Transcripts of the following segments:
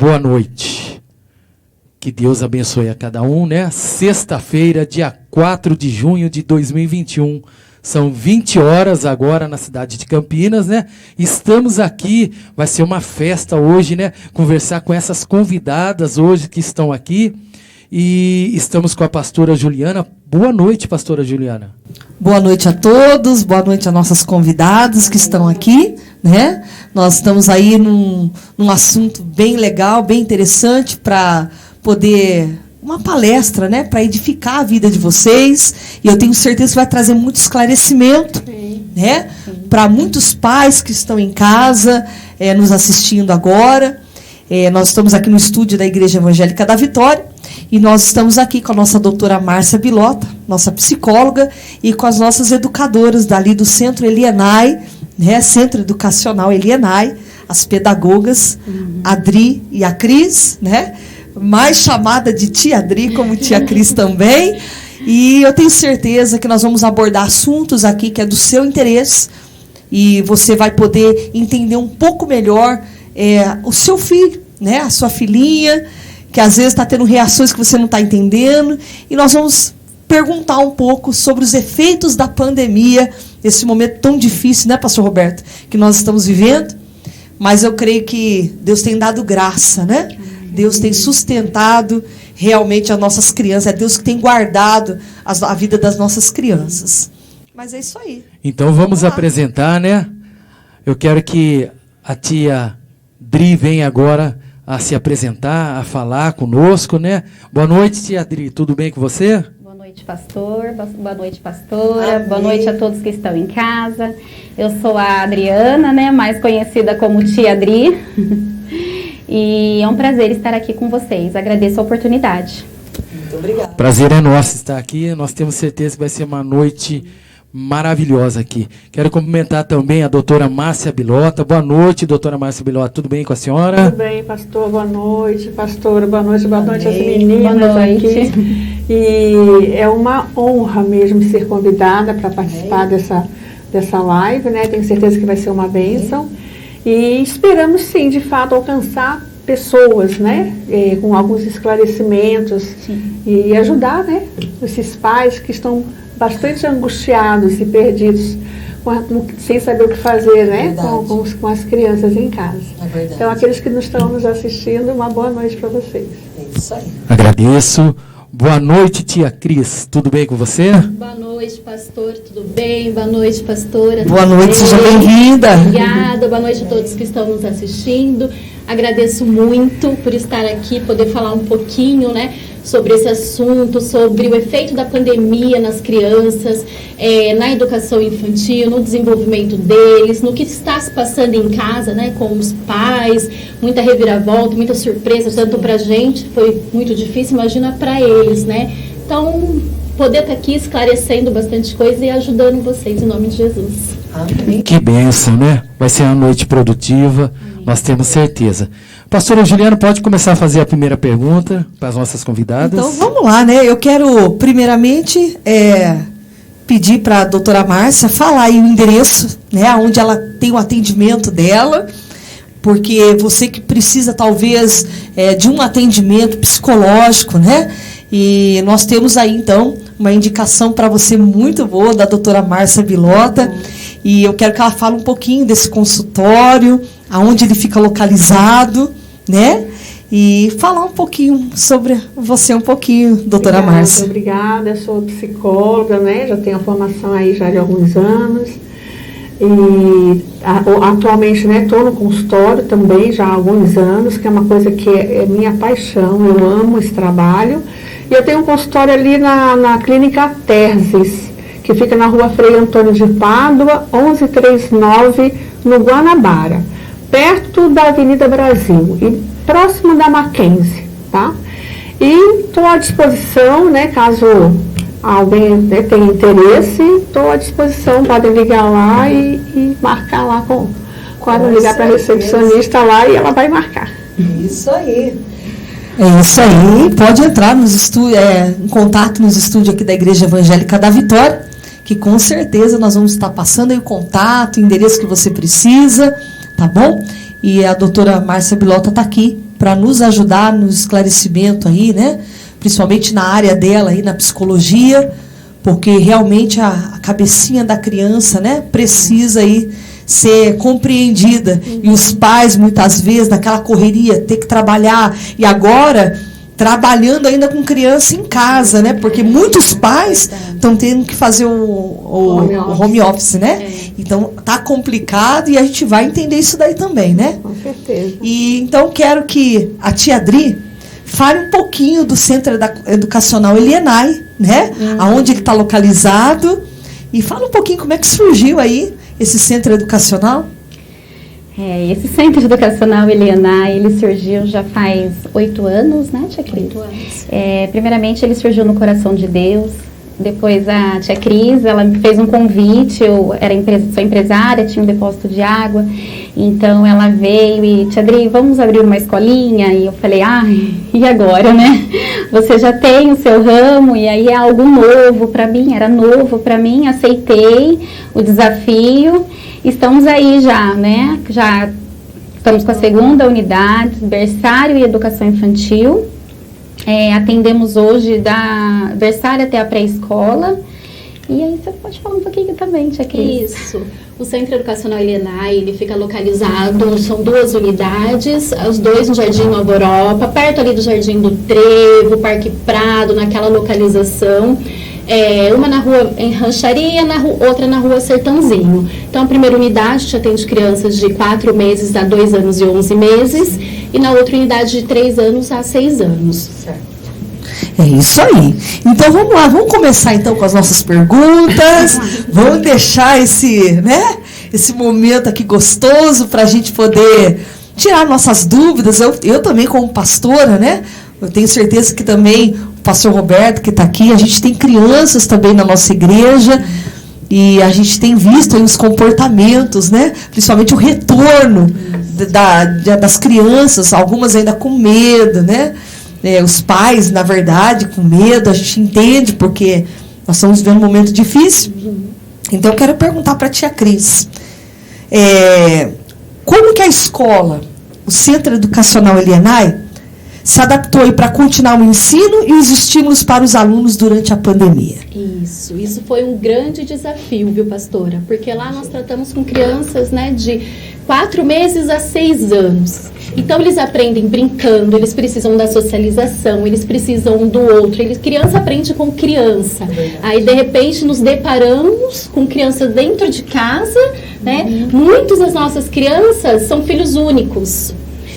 boa noite. Que Deus abençoe a cada um, né? Sexta-feira, dia 4 de junho de 2021. São 20 horas agora na cidade de Campinas, né? Estamos aqui, vai ser uma festa hoje, né? Conversar com essas convidadas hoje que estão aqui. E estamos com a pastora Juliana. Boa noite, pastora Juliana. Boa noite a todos, boa noite a nossas convidadas que estão aqui, né? Nós estamos aí num assunto bem legal, bem interessante para poder... uma palestra, né, para edificar a vida de vocês, e eu tenho certeza que vai trazer muito esclarecimento, né, para muitos pais que estão em casa, nos assistindo agora. Nós estamos aqui no estúdio da Igreja Evangélica da Vitória, e nós estamos aqui com a nossa doutora Márcia Bilota, nossa psicóloga, e com as nossas educadoras dali do Centro Elienai, né, Centro Educacional Elienai, as pedagogas, a Adri e a Cris, né, mais chamada de tia Adri, como tia Cris também. E eu tenho certeza que nós vamos abordar assuntos aqui que é do seu interesse. E você vai poder entender um pouco melhor o seu filho, né? A sua filhinha, que às vezes está tendo reações que você não está entendendo. E nós vamos perguntar um pouco sobre os efeitos da pandemia, esse momento tão difícil, né, pastor Roberto, que nós estamos vivendo. Mas eu creio que Deus tem dado graça, né? Deus tem sustentado realmente as nossas crianças. É Deus que tem guardado a vida das nossas crianças. Mas é isso aí. Então vamos apresentar, né? Eu quero que a tia Dri venha agora a se apresentar, a falar conosco, né? Boa noite, tia Dri. Tudo bem com você? Boa noite, pastor. Boa noite, pastora. Amém. Boa noite a todos que estão em casa. Eu sou a Adriana, né? Mais conhecida como tia Dri. E é um prazer estar aqui com vocês. Agradeço a oportunidade. Muito obrigada. Prazer é nosso estar aqui. Nós temos certeza que vai ser uma noite maravilhosa aqui. Quero cumprimentar também a doutora Márcia Bilota. Boa noite, doutora Márcia Bilota. Tudo bem com a senhora? Tudo bem, pastor. Boa noite, pastora. Boa noite às Amém. meninas Boa noite. aqui. E é uma honra mesmo ser convidada para participar dessa live, né? Tenho certeza que vai ser uma bênção. E esperamos, sim, de fato, alcançar pessoas, né, com alguns esclarecimentos. Sim. E ajudar, né, esses pais que estão bastante angustiados e perdidos, sem saber o que fazer, né, com as crianças em casa. Então, aqueles que estão nos assistindo, uma boa noite para vocês. É isso aí. Agradeço. Boa noite, tia Cris. Tudo bem com você? Boa noite, pastor. Tudo bem? Boa noite, pastora. Boa noite, seja bem-vinda. Obrigada. Boa noite a todos que estão nos assistindo. Agradeço muito por estar aqui, poder falar um pouquinho, né, sobre esse assunto, sobre o efeito da pandemia nas crianças, na educação infantil, no desenvolvimento deles, no que está se passando em casa, né, com os pais, muita reviravolta, muita surpresa, tanto para a gente, foi muito difícil, imagina para eles, né? Então, poder estar aqui esclarecendo bastante coisa e ajudando vocês, em nome de Jesus. Amém. Que bênção, né? Vai ser uma noite produtiva, nós temos certeza. Pastora Juliana, pode começar a fazer a primeira pergunta para as nossas convidadas? Então, vamos lá, né? Eu quero, primeiramente, pedir para a doutora Márcia falar aí o endereço, né, onde ela tem o atendimento dela, porque você que precisa, talvez, de um atendimento psicológico, né? E nós temos aí, então, uma indicação para você muito boa da doutora Márcia Bilota. E eu quero que ela fale um pouquinho desse consultório, aonde ele fica localizado, né? E falar um pouquinho sobre você, doutora Márcia. Obrigada, eu sou psicóloga, né? Já tenho a formação aí já de alguns anos. E atualmente, né, estou no consultório também já há alguns anos, que é uma coisa que é minha paixão, eu amo esse trabalho. E eu tenho um consultório ali na Clínica Terses, que fica na rua Frei Antônio de Pádua, 1139, no Guanabara, perto da Avenida Brasil e próximo da Mackenzie, tá? E estou à disposição, né, caso alguém, né, tenha interesse, estou à disposição, podem ligar lá e marcar lá quando ligar para a recepcionista lá e ela vai marcar. Isso aí. É isso aí. Pode entrar em contato nos estúdios aqui da Igreja Evangélica da Vitória, que com certeza nós vamos estar passando aí o contato, o endereço que você precisa, tá bom? E a doutora Márcia Bilota está aqui para nos ajudar no esclarecimento aí, né? Principalmente na área dela aí, na psicologia, porque realmente a cabecinha da criança, né, precisa aí ser compreendida. E os pais, muitas vezes, naquela correria, ter que trabalhar. E agora, trabalhando ainda com criança em casa, né? Porque muitos pais estão tendo que fazer o home office, né? Então, tá complicado e a gente vai entender isso daí também, né? Com certeza. E então, quero que a tia Adri fale um pouquinho do Centro Educacional Elienay, né? Aonde ele está localizado. E fala um pouquinho como é que surgiu aí esse centro educacional. Esse Centro Educacional Elienay, ele surgiu já faz 8 anos, né, tia Cris? 8 anos. Primeiramente, ele surgiu no coração de Deus. Depois, a tia Cris, ela me fez um convite. Eu sou empresária, tinha um depósito de água. Então, ela veio e, tia Adri, vamos abrir uma escolinha? E eu falei, e agora, né? Você já tem o seu ramo, e aí é algo novo para mim, era novo para mim. Aceitei o desafio. Estamos aí já, né? Já estamos com a 2ª unidade, berçário e educação infantil. Atendemos hoje da berçário até a pré-escola. E aí você pode falar um pouquinho também, tia Cris. Isso. O Centro Educacional Elienay, ele fica localizado, são 2 unidades, os 2 no Jardim Nova Europa, perto ali do Jardim do Trevo, Parque Prado, naquela localização. Uma na rua em Rancharia, outra na rua Sertãozinho. Então, a primeira unidade atende crianças de 4 meses a 2 anos e 11 meses, e na outra unidade de 3 anos a 6 anos. Certo. É isso aí. Então vamos lá, vamos começar então com as nossas perguntas. Vamos deixar esse momento aqui gostoso para a gente poder tirar nossas dúvidas. Eu também, como pastora, né? Eu tenho certeza que também o pastor Roberto, que está aqui, a gente tem crianças também na nossa igreja. E a gente tem visto aí os comportamentos, né? Principalmente o retorno das crianças, algumas ainda com medo, né? Os pais, na verdade, com medo, a gente entende, porque nós estamos vivendo um momento difícil. Então, eu quero perguntar para a tia Cris, como que a escola, o Centro Educacional Elienay, se adaptou para continuar o ensino e os estímulos para os alunos durante a pandemia? Isso foi um grande desafio, viu, pastora? Porque lá nós tratamos com crianças, né, de 4 meses a 6 anos. Então, eles aprendem brincando, eles precisam da socialização, eles precisam um do outro. Criança aprende com criança. Aí, de repente, nos deparamos com crianças dentro de casa, né? Muitas das nossas crianças são filhos únicos.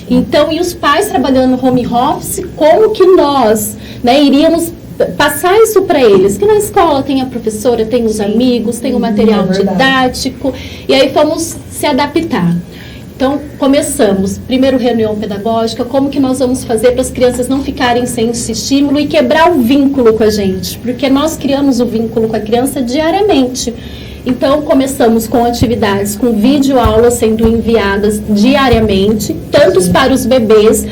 Então, e os pais trabalhando no home office, como que nós, né, iríamos passar isso para eles? Que na escola tem a professora, tem os amigos, tem o material didático, e aí fomos se adaptar. Então, começamos, primeiro reunião pedagógica, como que nós vamos fazer para as crianças não ficarem sem esse estímulo e quebrar o vínculo com a gente, porque nós criamos o vínculo com a criança diariamente. Então, começamos com atividades, com videoaulas sendo enviadas diariamente, tanto para os bebês,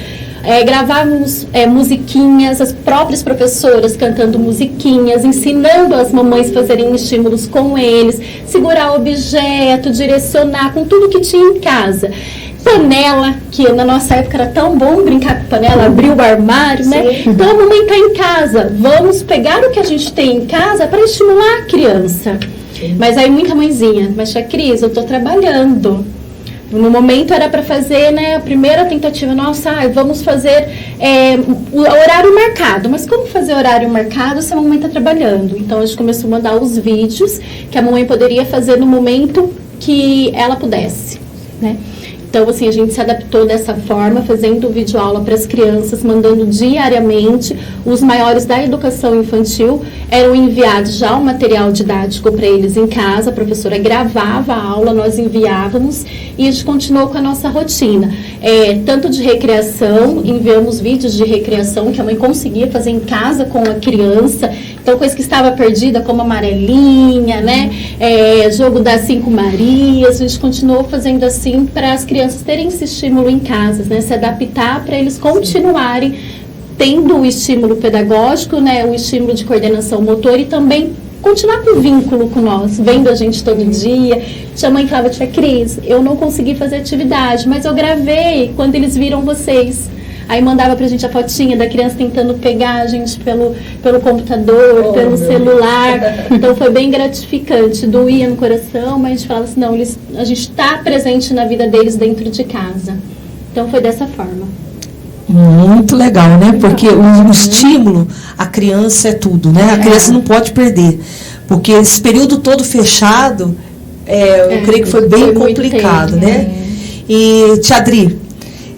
gravávamos musiquinhas, as próprias professoras cantando musiquinhas, ensinando as mamães a fazerem estímulos com eles, segurar objeto, direcionar com tudo que tinha em casa. Panela, que na nossa época era tão bom brincar com panela, abrir o armário, né? Então a mamãe está em casa, vamos pegar o que a gente tem em casa para estimular a criança. Mas aí muita mãezinha, mas tia Cris, eu estou trabalhando. No momento era para fazer, né, a primeira tentativa, nossa, vamos fazer o horário marcado. Mas como fazer horário marcado se a mamãe está trabalhando? Então a gente começou a mandar os vídeos que a mamãe poderia fazer no momento que ela pudesse, né? Então, assim, a gente se adaptou dessa forma, fazendo videoaula para as crianças, mandando diariamente. Os maiores da educação infantil eram enviados já o material didático para eles em casa. A professora gravava a aula, nós enviávamos e a gente continuou com a nossa rotina. Tanto de recreação, enviamos vídeos de recreação que a mãe conseguia fazer em casa com a criança. Então, coisa que estava perdida, como amarelinha, né? Jogo das 5 Marias, a gente continuou fazendo assim para as crianças terem esse estímulo em casa, né? Se adaptar para eles continuarem tendo o estímulo pedagógico, né? O estímulo de coordenação motor e também continuar com o vínculo com nós, vendo a gente todo dia. Tia mãe falava, tia Cris, eu não consegui fazer atividade, mas eu gravei quando eles viram vocês. Aí mandava pra gente a fotinha da criança tentando pegar a gente pelo computador, pelo celular. Então foi bem gratificante, doía no coração, mas a gente falava assim, não, a gente está presente na vida deles dentro de casa. Então foi dessa forma. Muito legal, né? Porque o estímulo, a criança é tudo, né? A criança não pode perder. Porque esse período todo fechado, eu creio que foi bem complicado, né? E, Tia Adri,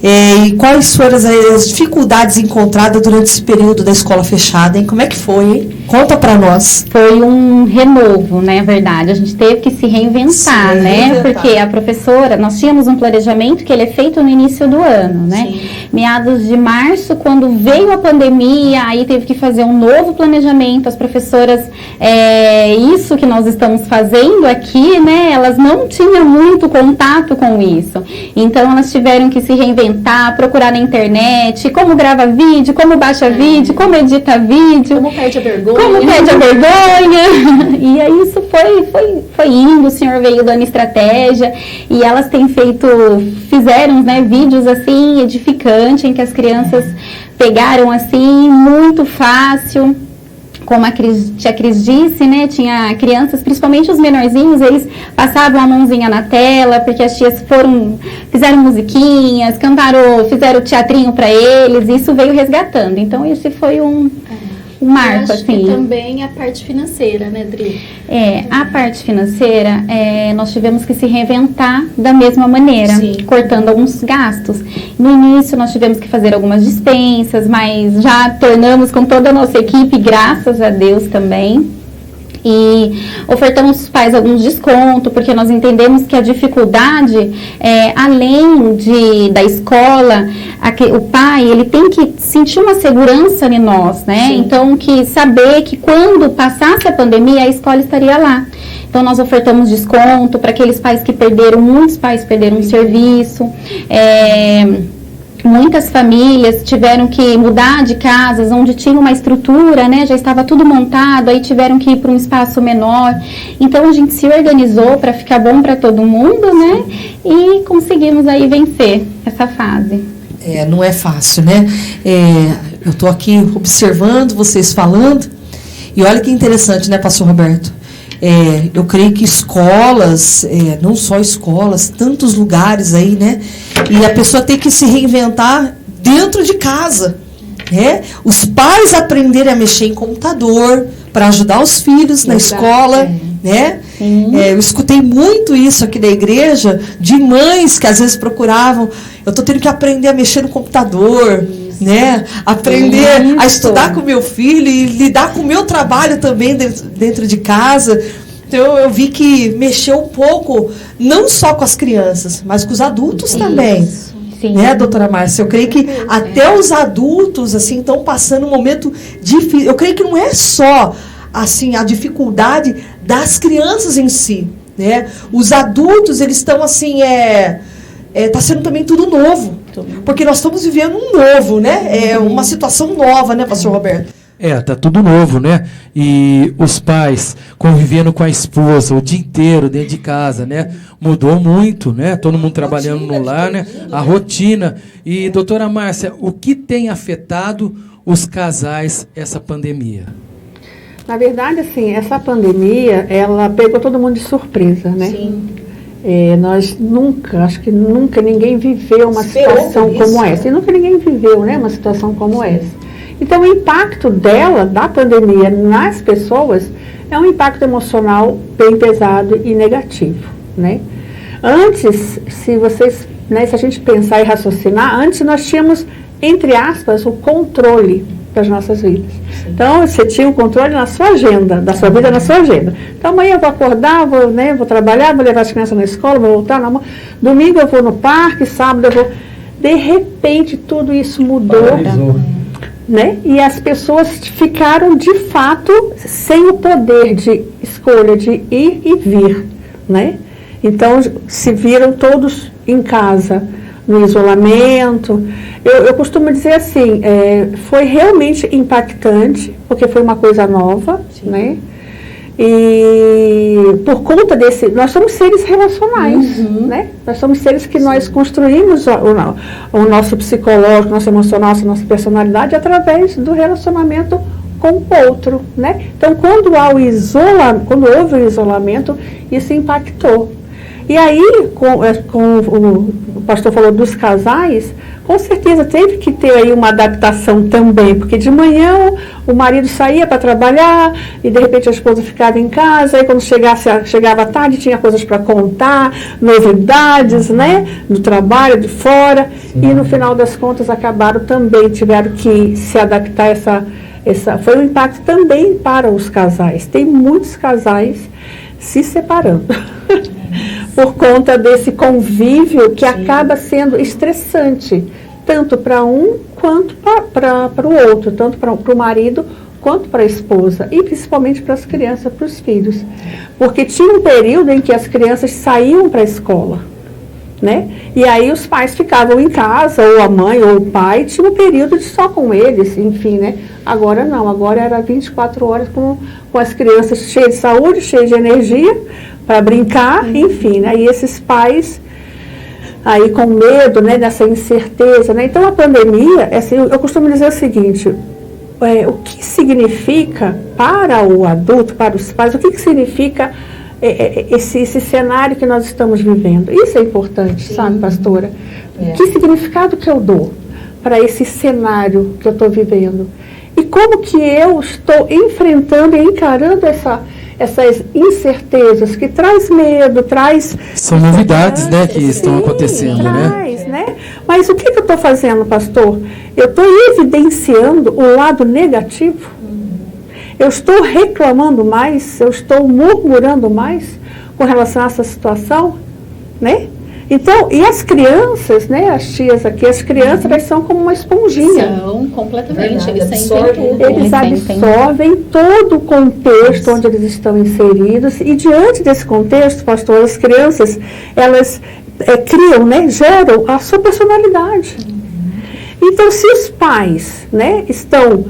e quais foram as dificuldades encontradas durante esse período da escola fechada, hein? Como é que foi, hein? Conta para nós. Foi um renovo, né, verdade. A gente teve que se reinventar, né? Porque a professora, nós tínhamos um planejamento que ele é feito no início do ano, né? Sim. Meados de março, quando veio a pandemia, aí teve que fazer um novo planejamento. As professoras, isso que nós estamos fazendo aqui, né? Elas não tinham muito contato com isso. Então, elas tiveram que se reinventar, procurar na internet, como grava vídeo, como baixa vídeo, como edita vídeo. Como perde a vergonha. Como perde a vergonha. E aí isso foi indo, o senhor veio dando estratégia e elas têm fizeram, né, vídeos assim edificantes em que as crianças pegaram assim muito fácil. Como a tia Cris disse, né, tinha crianças, principalmente os menorzinhos, eles passavam a mãozinha na tela, porque as tias fizeram musiquinhas, fizeram teatrinho para eles, e isso veio resgatando. Então, esse foi um marco, assim. E também a parte financeira, né, Dri? A parte financeira, nós tivemos que se reinventar da mesma maneira, cortando alguns gastos. No início, nós tivemos que fazer algumas dispensas, mas já tornamos com toda a nossa equipe, graças a Deus também. E ofertamos aos pais alguns descontos, porque nós entendemos que a dificuldade, além da escola, o pai, ele tem que sentir uma segurança em nós, né? Sim. Então, saber que quando passasse a pandemia, a escola estaria lá. Então, nós ofertamos desconto para aqueles pais que muitos pais perderam o serviço. Muitas famílias tiveram que mudar de casas onde tinha uma estrutura, né, já estava tudo montado, aí tiveram que ir para um espaço menor. Então a gente se organizou para ficar bom para todo mundo, né, e conseguimos aí vencer essa fase. Não é fácil, né? Eu estou aqui observando vocês falando e olha que interessante, né, pastor Roberto? Eu creio que escolas, não só escolas, tantos lugares aí, né? E a pessoa tem que se reinventar dentro de casa, né? Os pais aprenderem a mexer em computador para ajudar os filhos na escola, né? Eu escutei muito isso aqui na igreja, de mães que às vezes procuravam, eu estou tendo que aprender a mexer no computador, né? Aprender a estudar com o meu filho e lidar com o meu trabalho também dentro de casa. Então, eu vi que mexeu um pouco, não só com as crianças, mas com os adultos também. Sim. Né, doutora Márcia? Eu creio que até os adultos assim estão passando um momento difícil. Eu creio que não é só assim a dificuldade das crianças em si, né? Os adultos, eles estão assim, tá sendo também tudo novo. Porque nós estamos vivendo um novo, né? Uma situação nova, né, pastor Roberto? Tá tudo novo, né? E os pais convivendo com a esposa o dia inteiro dentro de casa, né? Mudou muito, né? Todo mundo trabalhando no lar, né? A rotina. E, doutora Márcia, o que tem afetado os casais essa pandemia? Na verdade, assim, essa pandemia, ela pegou todo mundo de surpresa, né? Sim. Acho que nunca ninguém viveu uma situação como essa. E nunca ninguém viveu, né, uma situação como essa. Então, o impacto da pandemia nas pessoas, é um impacto emocional bem pesado e negativo, né? Antes, se a gente pensar e raciocinar, antes nós tínhamos, entre aspas, o controle das nossas vidas. Sim. Então, você tinha o controle na sua agenda, da sua vida na sua agenda. Então, amanhã eu vou acordar, vou trabalhar, vou levar as crianças na escola, vou voltar, domingo eu vou no parque, sábado eu vou... De repente, tudo isso mudou. Né? E as pessoas ficaram, de fato, sem o poder de escolha de ir e vir, né? Então, se viram todos em casa, no isolamento. Eu costumo dizer assim, foi realmente impactante, porque foi uma coisa nova, né? E por conta desse, nós somos seres relacionais, né? Nós somos seres que nós construímos o nosso psicológico, nosso emocional, a nossa personalidade através do relacionamento com o outro, né? Então, quando houve o isolamento, isso impactou. E aí, o pastor falou dos casais, com certeza teve que ter aí uma adaptação também, porque de manhã o marido saía para trabalhar e de repente a esposa ficava em casa, e quando chegava à tarde tinha coisas para contar, novidades, né, do trabalho, de fora, e no final das contas tiveram que se adaptar foi um impacto também para os casais. Tem muitos casais se separando. Por conta desse convívio que acaba sendo estressante, tanto para um quanto para o outro, tanto para o marido quanto para a esposa, e principalmente para as crianças, para os filhos. Porque tinha um período em que as crianças saíam para a escola, né? E aí os pais ficavam em casa, ou a mãe ou o pai, tinha um período só com eles, enfim, né? Agora não, agora era 24 horas com as crianças cheias de saúde, cheias de energia, para brincar, enfim, né? E esses pais aí com medo, né, dessa incerteza, né? Então a pandemia, assim, eu costumo dizer o seguinte, o que significa para o adulto, para os pais, o que significa esse cenário que nós estamos vivendo? Isso é importante, sabe, pastora? Que significado que eu dou para esse cenário que eu estou vivendo? E como que eu estou enfrentando e encarando essas incertezas que traz medo, traz... São novidades, né, que estão acontecendo, né? Mas o que eu estou fazendo, pastor? Eu estou evidenciando o lado negativo? Eu estou reclamando mais? Eu estou murmurando mais com relação a essa situação? Né? Então, e as crianças, né, as tias aqui, as crianças, elas são como uma esponjinha. São, completamente. Eles absorvem todo o contexto onde eles estão inseridos. E diante desse contexto, pastor, as crianças, elas criam, né, geram a sua personalidade. Então, se os pais, né, estão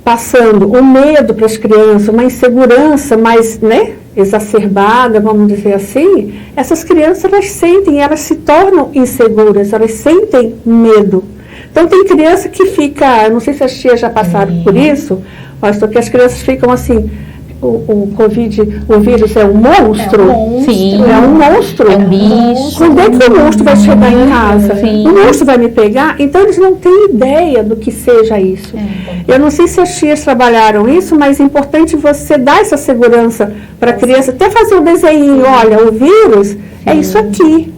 passando o medo para as crianças, uma insegurança mais, né, exacerbada, vamos dizer assim, essas crianças, elas se tornam inseguras, elas sentem medo. Então tem criança que fica, não sei se as tias já passaram por isso, mas que as crianças ficam assim, o Covid, o vírus é um monstro? Sim. É um monstro. É um bicho. Quando é que o monstro vai chegar em casa? Sim. O monstro vai me pegar? Então eles não têm ideia do que seja isso. Eu não sei se as tias trabalharam isso, mas é importante você dar essa segurança para a criança, até fazer um desenho, olha, o vírus é isso aqui.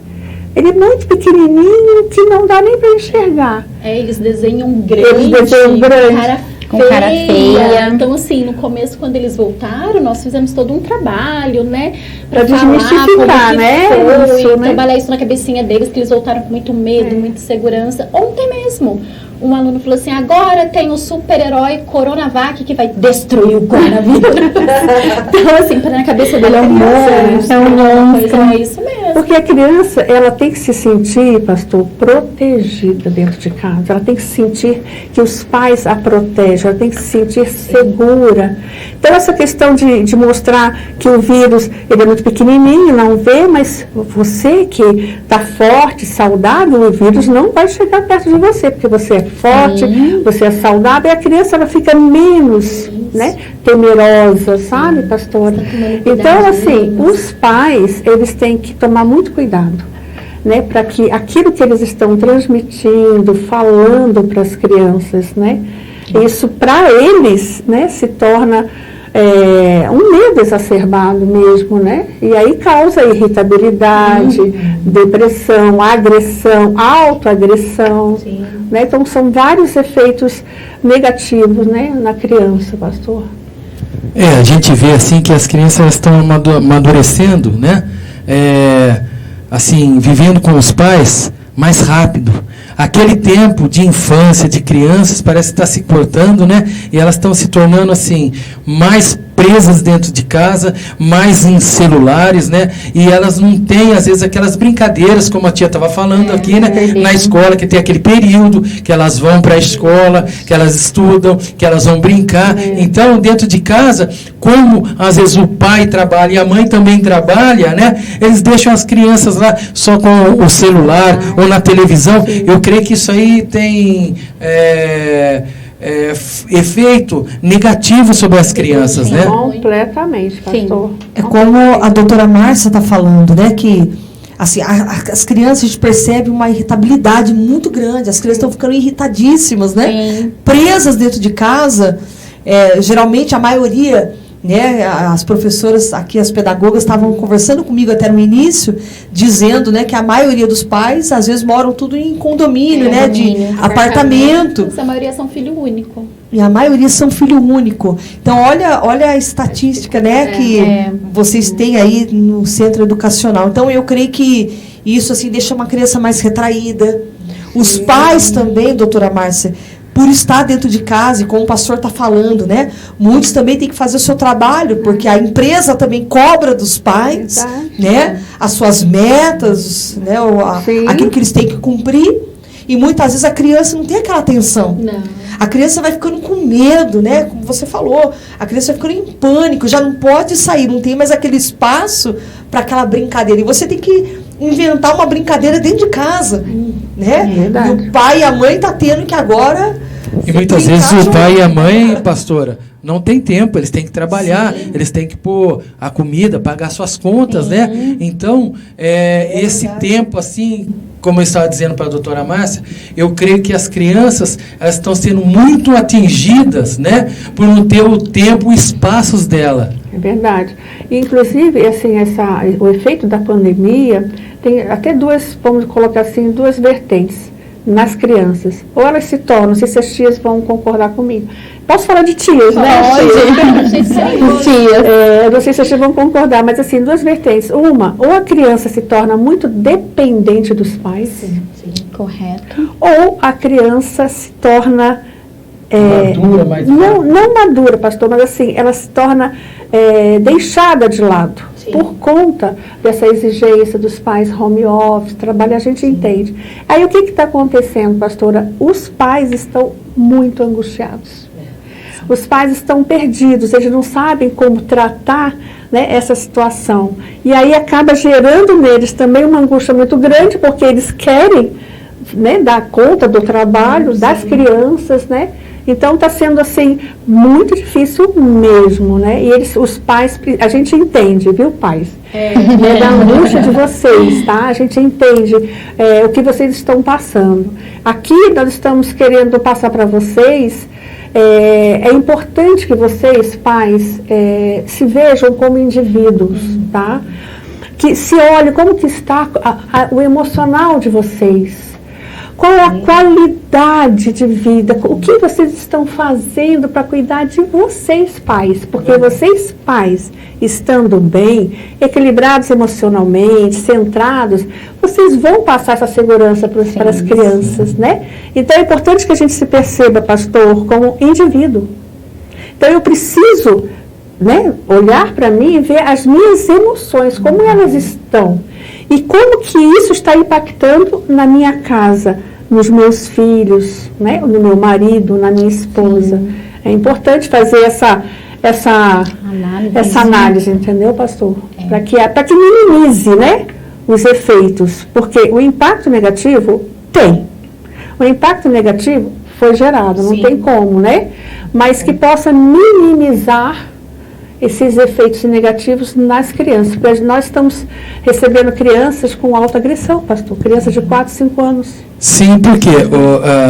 Ele é muito pequenininho que não dá nem para enxergar. Eles desenham grande. Eles desenham grande. Com cara feia. Então, assim, no começo, quando eles voltaram, nós fizemos todo um trabalho, né? Para desmistificar, né? Foi, trabalhar isso na cabecinha deles, que eles voltaram com muito medo, muita insegurança. Ontem mesmo, um aluno falou assim, agora tem o super-herói Coronavac que vai destruir o coronavírus. Então, assim, na cabeça dele é um monstro. É isso mesmo. Porque a criança, ela tem que se sentir, pastor, protegida dentro de casa. Ela tem que sentir que os pais a protegem. Ela tem que se sentir segura. Então, essa questão de mostrar que o vírus, ele é muito pequenininho, não vê, mas você que está forte, saudável, o vírus não vai chegar perto de você, porque você é forte, você é saudável, e a criança, ela fica menos, né, temerosa, sabe, pastora? Então, assim, os pais, eles têm que tomar muito cuidado, né, para que aquilo que eles estão transmitindo, falando para as crianças, né, isso para eles, né, se torna um medo exacerbado mesmo, né, e aí causa irritabilidade, depressão, agressão, autoagressão, né, então são vários efeitos negativos, né, na criança, pastor. A gente vê assim que as crianças estão amadurecendo, né? Assim, vivendo com os pais mais rápido. Aquele tempo de infância, de crianças, parece estar se cortando, né? E elas estão se tornando assim, mais presas dentro de casa, mais em celulares, né? E elas não têm, às vezes, aquelas brincadeiras, como a tia estava falando aqui, né? Na escola, que tem aquele período que elas vão para a escola, que elas estudam, que elas vão brincar. Então, dentro de casa, como às vezes o pai trabalha e a mãe também trabalha, né? Eles deixam as crianças lá só com o celular ou na televisão. Eu creio que isso aí tem efeito negativo sobre as crianças, né? Completamente, pastor. É como a doutora Márcia está falando, né? Que assim, as crianças, a gente percebe uma irritabilidade muito grande. As crianças estão ficando irritadíssimas, né? Sim. Presas dentro de casa. Geralmente, a maioria, né, as professoras aqui, as pedagogas, estavam conversando comigo até no início, dizendo, né, que a maioria dos pais, às vezes, moram tudo em condomínio, né, de apartamento. A maioria são filho único. E a maioria são filho único. Então, olha a estatística, né, que vocês têm aí no centro educacional. Então, eu creio que isso, assim, deixa uma criança mais retraída. Os pais também, doutora Márcia, por estar dentro de casa, e como o pastor está falando, né? Muitos também têm que fazer o seu trabalho, porque a empresa também cobra dos pais, né? As suas metas, né? Aquilo que eles têm que cumprir. E muitas vezes a criança não tem aquela atenção. Não. A criança vai ficando com medo, né? Como você falou, a criança vai ficando em pânico, já não pode sair, não tem mais aquele espaço para aquela brincadeira. E você tem que inventar uma brincadeira dentro de casa, né? E o pai e a mãe tá tendo que agora... E muitas vezes o pai e a mãe, pastora, não tem tempo, eles têm que trabalhar, eles têm que pôr a comida, pagar suas contas, né? Então, esse tempo, assim, como eu estava dizendo para a doutora Márcia, eu creio que as crianças, elas estão sendo muito atingidas, né? Por não ter o tempo e espaços dela. É verdade. Inclusive, assim, o efeito da pandemia tem até vamos colocar assim, duas vertentes nas crianças. Ou elas se tornam, não sei se as tias vão concordar comigo. Posso falar de tias, né? Tias. Não sei se as tias vão concordar, mas assim, duas vertentes. Uma, ou a criança se torna muito dependente dos pais. Sim, correto. Ou a criança se torna... madura, mas... Não madura, pastor, mas assim, ela se torna deixada de lado. Sim. Por conta dessa exigência dos pais, home office, trabalho, a gente entende. Aí o que está acontecendo, pastora? Os pais estão muito angustiados. Os pais estão perdidos, eles não sabem como tratar, né, essa situação. E aí acaba gerando neles também uma angústia muito grande, porque eles querem, né, dar conta do trabalho, das crianças, né? Então está sendo assim muito difícil mesmo, né? E os pais, a gente entende, viu, pais? Da angústia de vocês, tá? A gente entende o que vocês estão passando. Aqui nós estamos querendo passar para vocês. É importante que vocês, pais, se vejam como indivíduos, tá? Que se olhem como que está o emocional de vocês. Qual é a qualidade de vida? O que vocês estão fazendo para cuidar de vocês, pais? Porque vocês, pais, estando bem, equilibrados emocionalmente, centrados, vocês vão passar essa segurança para as crianças, né? Então é importante que a gente se perceba, pastor, como indivíduo. Então eu preciso, né, olhar para mim e ver as minhas emoções, como elas estão. E como que isso está impactando na minha casa, nos meus filhos, né? No meu marido, na minha esposa. Sim. É importante fazer essa análise, entendeu, pastor? Para que minimize, né, os efeitos. Porque o impacto negativo tem. O impacto negativo foi gerado, não tem como, né? Mas que possa minimizar esses efeitos negativos nas crianças. Porque nós estamos recebendo crianças com alta agressão, pastor. Crianças de 4, 5 anos. Sim, porque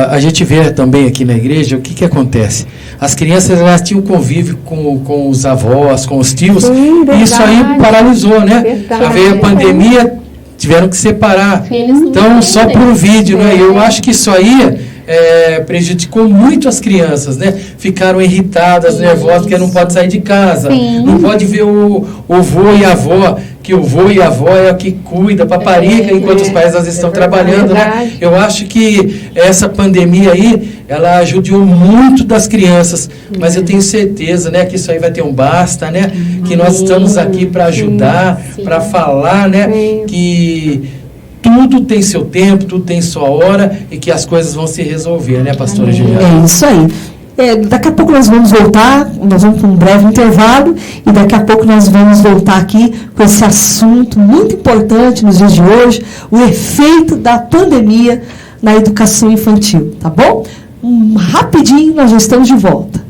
a gente vê também aqui na igreja o que acontece. As crianças, elas tinham convívio com os avós, com os tios. Sim, verdade, e isso aí paralisou, né? Verdade, já veio a pandemia, tiveram que separar. Então, só por vídeo, né? Eu acho que isso aí prejudicou muito as crianças, né? Ficaram irritadas, nervosas, porque não pode sair de casa. Sim. Não pode ver o vô e a avó, que o vô e a avó é o que cuida, paparica, enquanto os pais às vezes estão trabalhando, né? Eu acho que essa pandemia aí ela judiou muito das crianças, mas eu tenho certeza, né, que isso aí vai ter um basta, né, que nós estamos aqui para ajudar, para falar, né, que tudo tem seu tempo, tudo tem sua hora e que as coisas vão se resolver, né, pastora Juliana? É isso aí. Daqui a pouco nós vamos voltar, nós vamos para um breve intervalo e daqui a pouco nós vamos voltar aqui com esse assunto muito importante nos dias de hoje, o efeito da pandemia na educação infantil, tá bom? Rapidinho, nós já estamos de volta.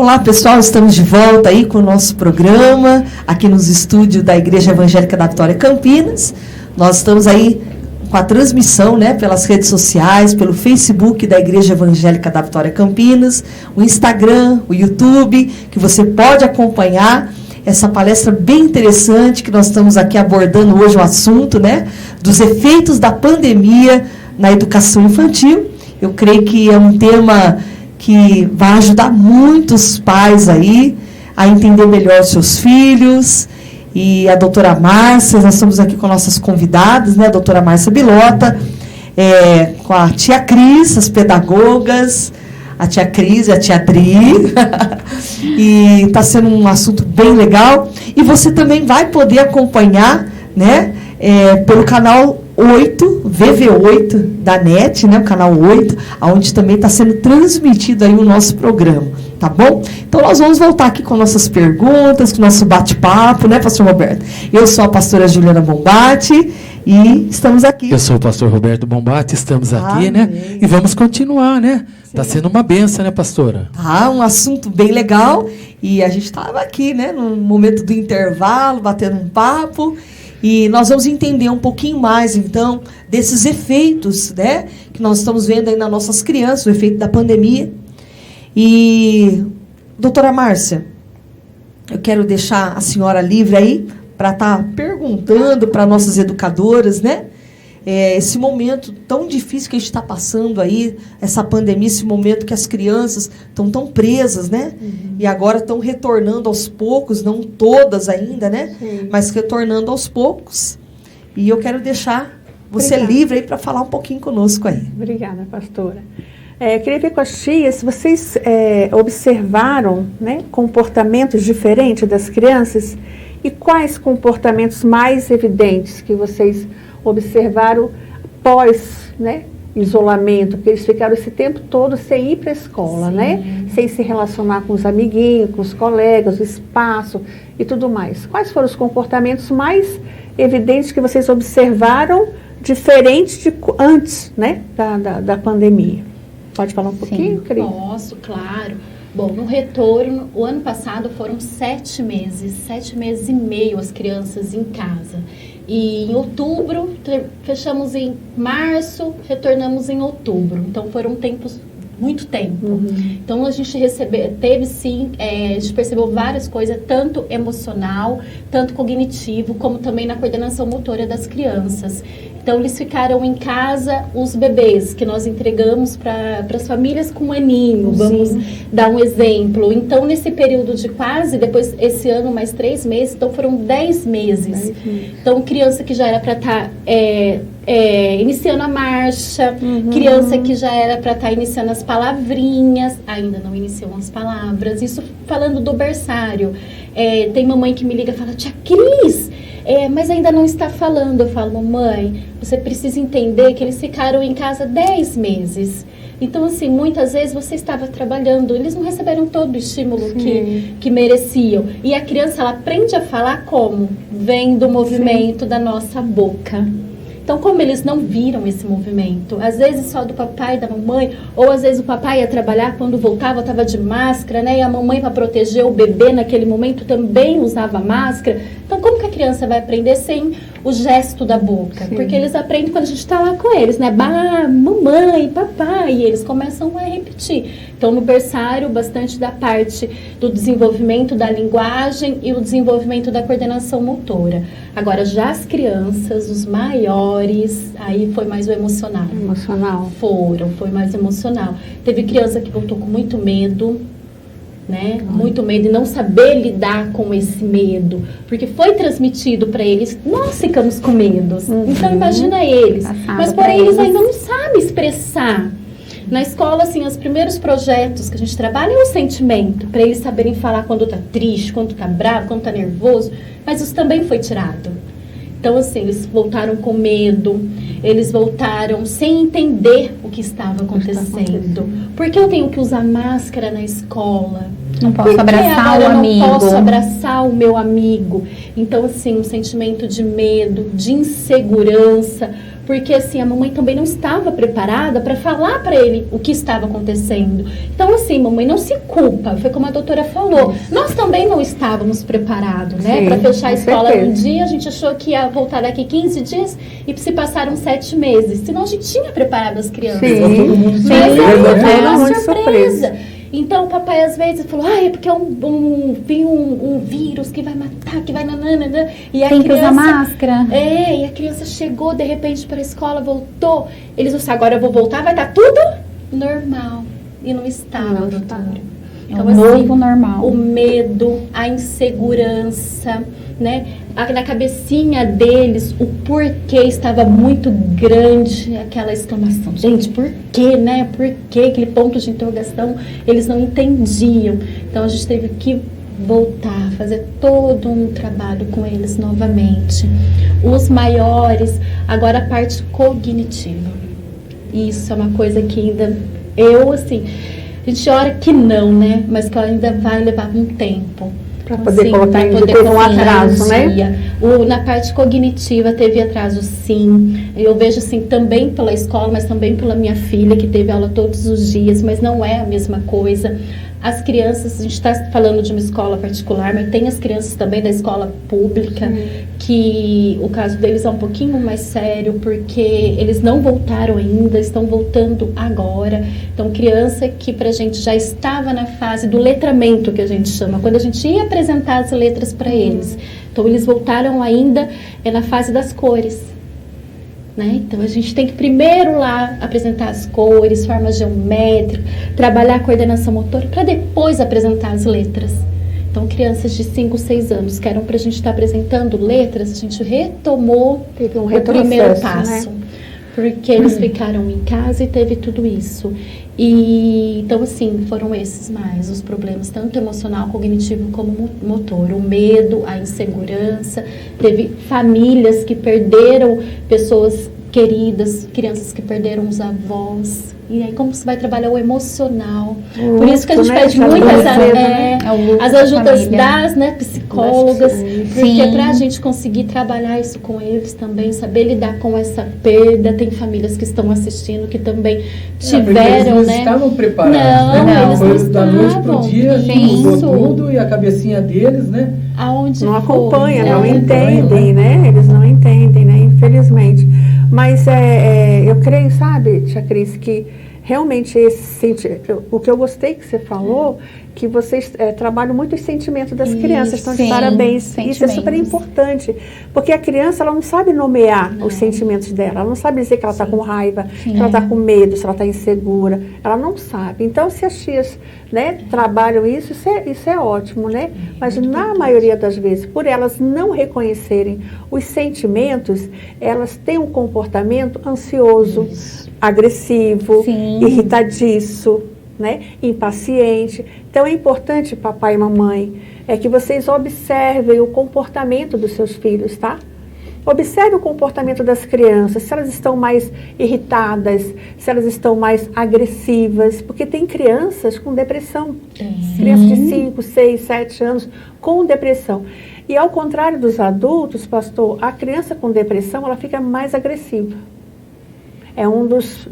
Olá, pessoal, estamos de volta aí com o nosso programa, aqui nos estúdios da Igreja Evangélica da Vitória Campinas. Nós estamos aí com a transmissão, né, pelas redes sociais, pelo Facebook da Igreja Evangélica da Vitória Campinas, o Instagram, o YouTube, que você pode acompanhar essa palestra bem interessante que nós estamos aqui abordando hoje o assunto, né, dos efeitos da pandemia na educação infantil. Eu creio que é um tema que vai ajudar muitos pais aí a entender melhor os seus filhos. E a doutora Márcia, nós estamos aqui com nossas convidadas, né, a doutora Márcia Bilota, com a tia Cris, as pedagogas, a tia Cris e a tia Adri. E está sendo um assunto bem legal. E você também vai poder acompanhar, né, pelo canal 8, VV8 da NET, né, o canal 8, onde também está sendo transmitido aí o nosso programa, tá bom? Então nós vamos voltar aqui com nossas perguntas, com o nosso bate-papo, né, pastor Roberto? Eu sou a pastora Juliana Bombatti e estamos aqui. Eu sou o pastor Roberto Bombatti, estamos aqui, né? E vamos continuar, né? Está sendo uma benção, né, pastora? Um assunto bem legal e a gente estava aqui, né, no momento do intervalo, batendo um papo. E nós vamos entender um pouquinho mais, então, desses efeitos, né, que nós estamos vendo aí nas nossas crianças, o efeito da pandemia. E, doutora Márcia, eu quero deixar a senhora livre aí para estar perguntando para nossas educadoras, né, esse momento tão difícil que a gente está passando aí, essa pandemia, esse momento que as crianças estão tão presas, né? E agora estão retornando aos poucos, não todas ainda, né? Sim. Mas retornando aos poucos. E eu quero deixar você livre aí para falar um pouquinho conosco aí. Obrigada, pastora. Eu queria ver com as tias se vocês observaram, né, comportamentos diferentes das crianças e quais comportamentos mais evidentes que vocês observaram pós, né, isolamento, porque eles ficaram esse tempo todo sem ir para a escola, sim, né, sem se relacionar com os amiguinhos, com os colegas, o espaço e tudo mais. Quais foram os comportamentos mais evidentes que vocês observaram diferentes de antes, né, da pandemia? Pode falar um pouquinho, querida? Posso, claro. Bom, no retorno, o ano passado foram 7 meses e meio as crianças em casa. E em outubro, fechamos em março, retornamos em outubro. Então, foram tempos, muito tempo. Então, a gente teve sim, a gente percebeu várias coisas, tanto emocional, tanto cognitivo, como também na coordenação motora das crianças. Então, eles ficaram em casa, os bebês, que nós entregamos para as famílias com um aninho, vamos dar um exemplo. Então, nesse período de quase, depois, esse ano, mais 3 meses, então foram 10 meses. Então, criança que já era para estar iniciando a marcha, criança que já era para estar iniciando as palavrinhas, ainda não iniciou as palavras. Isso falando do berçário. Tem mamãe que me liga e fala, tia Cris, mas ainda não está falando. Eu falo, mamãe, você precisa entender que eles ficaram em casa 10 meses. Então, assim, muitas vezes você estava trabalhando, eles não receberam todo o estímulo que mereciam. E a criança, ela aprende a falar como? Vem do movimento da nossa boca. Então, como eles não viram esse movimento, às vezes só do papai e da mamãe, ou às vezes o papai ia trabalhar, quando voltava estava de máscara, né? E a mamãe, para proteger o bebê naquele momento, também usava máscara. Então, como que a criança vai aprender sem o gesto da boca? Sim. Porque eles aprendem quando a gente está lá com eles, né? Bah, mamãe, papai, e eles começam a repetir. Então, no berçário, bastante da parte do desenvolvimento da linguagem e o desenvolvimento da coordenação motora. Agora, já as crianças, os maiores, aí foi mais o emocional. Foi mais emocional. Teve criança que voltou com muito medo, né? Muito medo e não saber lidar com esse medo, porque foi transmitido para eles. Nós ficamos com medos. Então, imagina eles. Mas, porém, eles ainda não sabem expressar. Na escola, assim, os primeiros projetos que a gente trabalha é o sentimento, para eles saberem falar quando tá triste, quando tá bravo, quando tá nervoso, mas isso também foi tirado. Então, assim, eles voltaram com medo, eles voltaram sem entender o que estava acontecendo. Por que eu tenho que usar máscara na escola? Não posso abraçar o amigo. Não posso abraçar o meu amigo. Então, assim, um sentimento de medo, de insegurança, porque assim, a mamãe também não estava preparada para falar para ele o que estava acontecendo. Então, assim, mamãe, não se culpa, foi como a doutora falou. Nós também não estávamos preparados, né? Para fechar a escola num dia, a gente achou que ia voltar daqui 15 dias e se passaram 7 meses. Senão a gente tinha preparado as crianças. Mas é uma surpresa. Então, o papai às vezes falou, é porque vem um vírus que vai matar, que vai nananana. E a tem criança, que usar máscara. E a criança chegou, de repente, para a escola, voltou. Eles disseram, agora eu vou voltar, vai estar tudo normal. E não estava, doutora. Então, novo normal. O medo, a insegurança, né? Na cabecinha deles, o porquê estava muito grande, aquela exclamação. Gente, por quê, né? Por quê? Aquele ponto de interrogação, eles não entendiam. Então, a gente teve que voltar, fazer todo um trabalho com eles novamente. Os maiores, agora a parte cognitiva. Isso é uma coisa que ainda, assim, a gente ora que não, né? Mas que ainda vai levar um tempo. Para poder colocar em teve um atraso, né? Na parte cognitiva teve atraso, sim. Eu vejo, assim, também pela escola, mas também pela minha filha, que teve aula todos os dias, mas não é a mesma coisa. As crianças, a gente está falando de uma escola particular, mas tem as crianças também da escola pública, que o caso deles é um pouquinho mais sério, porque eles não voltaram ainda, estão voltando agora. Então, criança que pra gente já estava na fase do letramento, que a gente chama, quando a gente ia apresentar as letras para eles. Então, eles voltaram ainda na fase das cores. Né? Então, a gente tem que primeiro lá apresentar as cores, forma geométrica, trabalhar a coordenação motora, para depois apresentar as letras. Então, crianças de 5, 6 anos que eram para a gente estar apresentando letras, a gente retomou o primeiro passo. Né? Porque eles ficaram em casa e teve tudo isso. E, então, assim, foram esses mais os problemas, tanto emocional, cognitivo, como motor. O medo, a insegurança. Teve famílias que perderam pessoas queridas, crianças que perderam os avós. E aí, como você vai trabalhar o emocional? Por isso que a gente pede muito as ajudas das psicólogas, porque para a gente conseguir trabalhar isso com eles também, saber lidar com essa perda. Tem famílias que estão assistindo que também tiveram, eles não estavam preparados. Não, eles não estavam. Da noite pro dia, mudou tudo e a cabecinha deles, né? Aonde não acompanha, não entendem, né? Eles não entendem, né? Infelizmente. Mas eu creio, sabe, Tia Cris, que realmente o que eu gostei que você falou, que vocês trabalham muito os sentimentos das crianças, estão de parabéns. Isso é super importante, porque a criança ela não sabe nomear os sentimentos dela, ela não sabe dizer que ela está com raiva, que ela está com medo, se ela está insegura, ela não sabe. Então, se as tias trabalham isso é ótimo, né? Mas na maioria das vezes, por elas não reconhecerem os sentimentos, elas têm um comportamento ansioso, agressivo, irritadiço, né? Impaciente. Então é importante, papai e mamãe, que vocês observem o comportamento dos seus filhos, tá? Observe o comportamento das crianças, se elas estão mais irritadas, se elas estão mais agressivas, porque tem crianças com depressão, crianças de 5, 6, 7 anos com depressão. E ao contrário dos adultos, pastor, a criança com depressão, ela fica mais agressiva. É um dos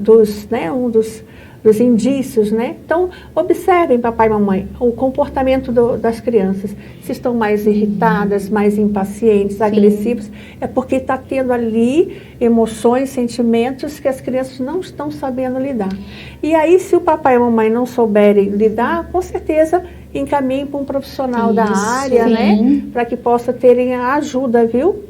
indícios, né? Então, observem, papai e mamãe, o comportamento das crianças. Se estão mais irritadas, mais impacientes, agressivas, é porque está tendo ali emoções, sentimentos que as crianças não estão sabendo lidar. E aí, se o papai e a mamãe não souberem lidar, com certeza encaminhem para um profissional da área, né? Para que possa terem a ajuda, viu?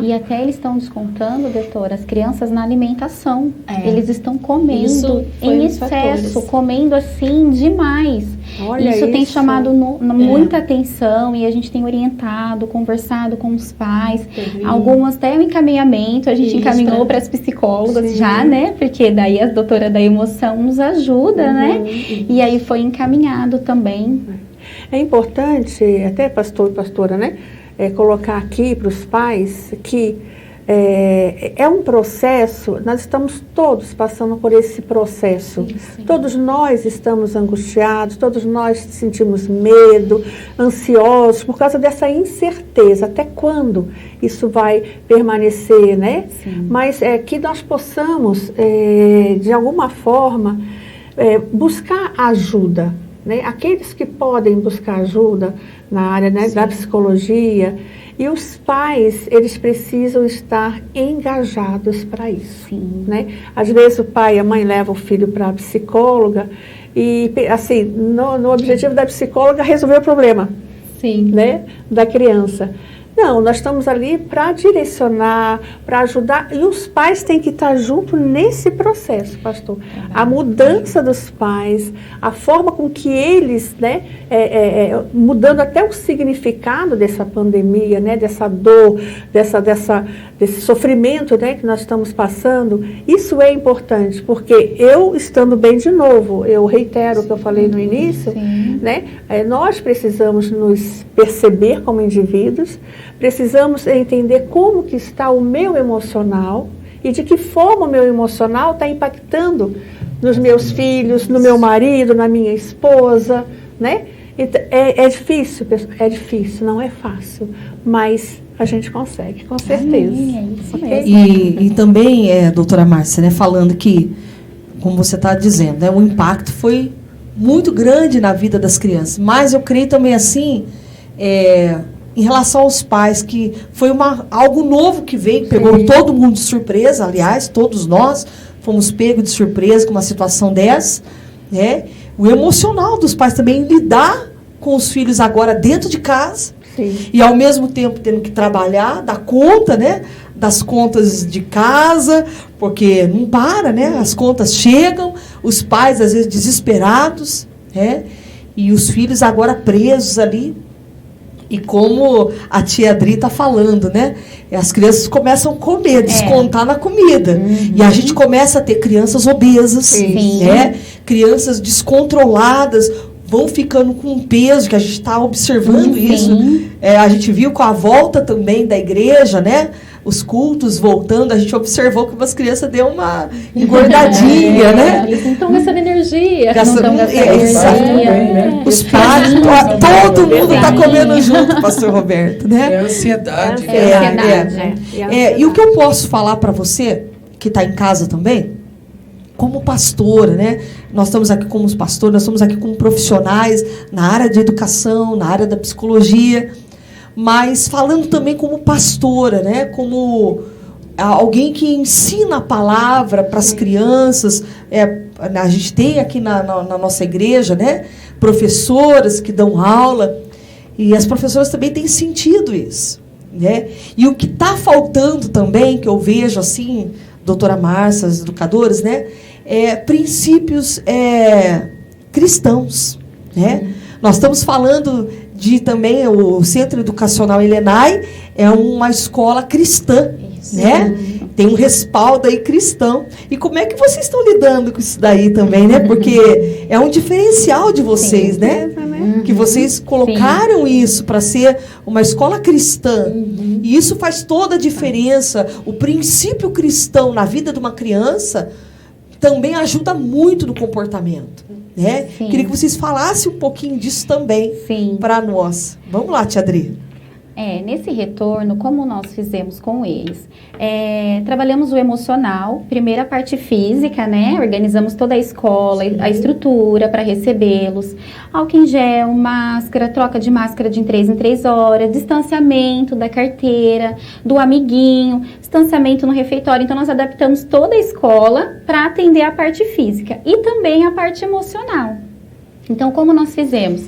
E até eles estão descontando, doutora, as crianças na alimentação. Eles estão comendo em excesso, comendo assim demais. Olha isso tem chamado muita atenção e a gente tem orientado, conversado com os pais. Algumas até o encaminhamento, a gente encaminhou para as psicólogas já, né? Porque daí a doutora da emoção nos ajuda, né? E aí foi encaminhado também. É importante, até pastor e pastora, né? Colocar aqui para os pais que é um processo, nós estamos todos passando por esse processo. Todos nós estamos angustiados, todos nós sentimos medo, ansiosos, por causa dessa incerteza. Até quando isso vai permanecer, né? Mas que nós possamos, de alguma forma, buscar ajuda. Né? Aqueles que podem buscar ajuda na área da psicologia, e os pais, eles precisam estar engajados para isso. Né? Às vezes o pai e a mãe levam o filho para a psicóloga e, assim, no objetivo da psicóloga resolver o problema né? Da criança. Não, nós estamos ali para direcionar, para ajudar, e os pais têm que estar junto nesse processo, pastor. A mudança dos pais, a forma com que eles, né, mudando até o significado dessa pandemia, né, dessa dor, desse sofrimento, né, que nós estamos passando, isso é importante, porque eu estando bem de novo, eu reitero o que eu falei no início, né, nós precisamos nos perceber como indivíduos, precisamos entender como que está o meu emocional e de que forma o meu emocional está impactando nos meus filhos, no meu marido, na minha esposa, né? É difícil, não é fácil, mas a gente consegue, com certeza. É isso mesmo. E também, doutora Márcia, né, falando que, como você está dizendo, né, o impacto foi muito grande na vida das crianças, mas eu creio também assim, em relação aos pais, que foi algo novo que veio, pegou todo mundo de surpresa, aliás, todos nós fomos pegos de surpresa com uma situação dessa, né? O emocional dos pais também, lidar com os filhos agora dentro de casa, e ao mesmo tempo tendo que trabalhar, dar conta, né, das contas de casa, porque não para, né? As contas chegam, os pais às vezes desesperados, né? E os filhos agora presos ali. E como a tia Adri está falando, né? As crianças começam a comer, descontar na comida. E a gente começa a ter crianças obesas, né? Crianças descontroladas, vão ficando com um peso, que a gente está observando isso. A gente viu com a volta também da igreja, né? Os cultos voltando, a gente observou que umas crianças deu uma engordadinha, né? Eles não estão gastando energia. Os pais, todo mundo está comendo junto, pastor Roberto, né? É ansiedade. E o que eu posso falar para você, que está em casa também, como pastora, né? Nós estamos aqui como pastores, nós estamos aqui como profissionais na área de educação, na área da psicologia, mas falando também como pastora, né? Como alguém que ensina a palavra para as crianças. A gente tem aqui na nossa igreja, né, professoras que dão aula, e as professoras também têm sentido isso, né? E o que está faltando também, que eu vejo assim, doutora Márcia, as educadoras, né, princípios cristãos, né? Nós estamos falando de também o Centro Educacional Helenai é uma escola cristã, né? Tem um respaldo aí cristão. E como é que vocês estão lidando com isso daí também, né? Porque é um diferencial de vocês, né? Que vocês colocaram isso para ser uma escola cristã. E isso faz toda a diferença. O princípio cristão na vida de uma criança também ajuda muito no comportamento, né? Queria que vocês falassem um pouquinho disso também para nós. Vamos lá, tia Adri. Nesse retorno, como nós fizemos com eles? Trabalhamos o emocional, primeiro a parte física, né? Organizamos toda a escola, a estrutura para recebê-los, álcool em gel, máscara, troca de máscara de 3 em 3 horas, distanciamento da carteira, do amiguinho, distanciamento no refeitório. Então, nós adaptamos toda a escola para atender a parte física e também a parte emocional. Então, como nós fizemos?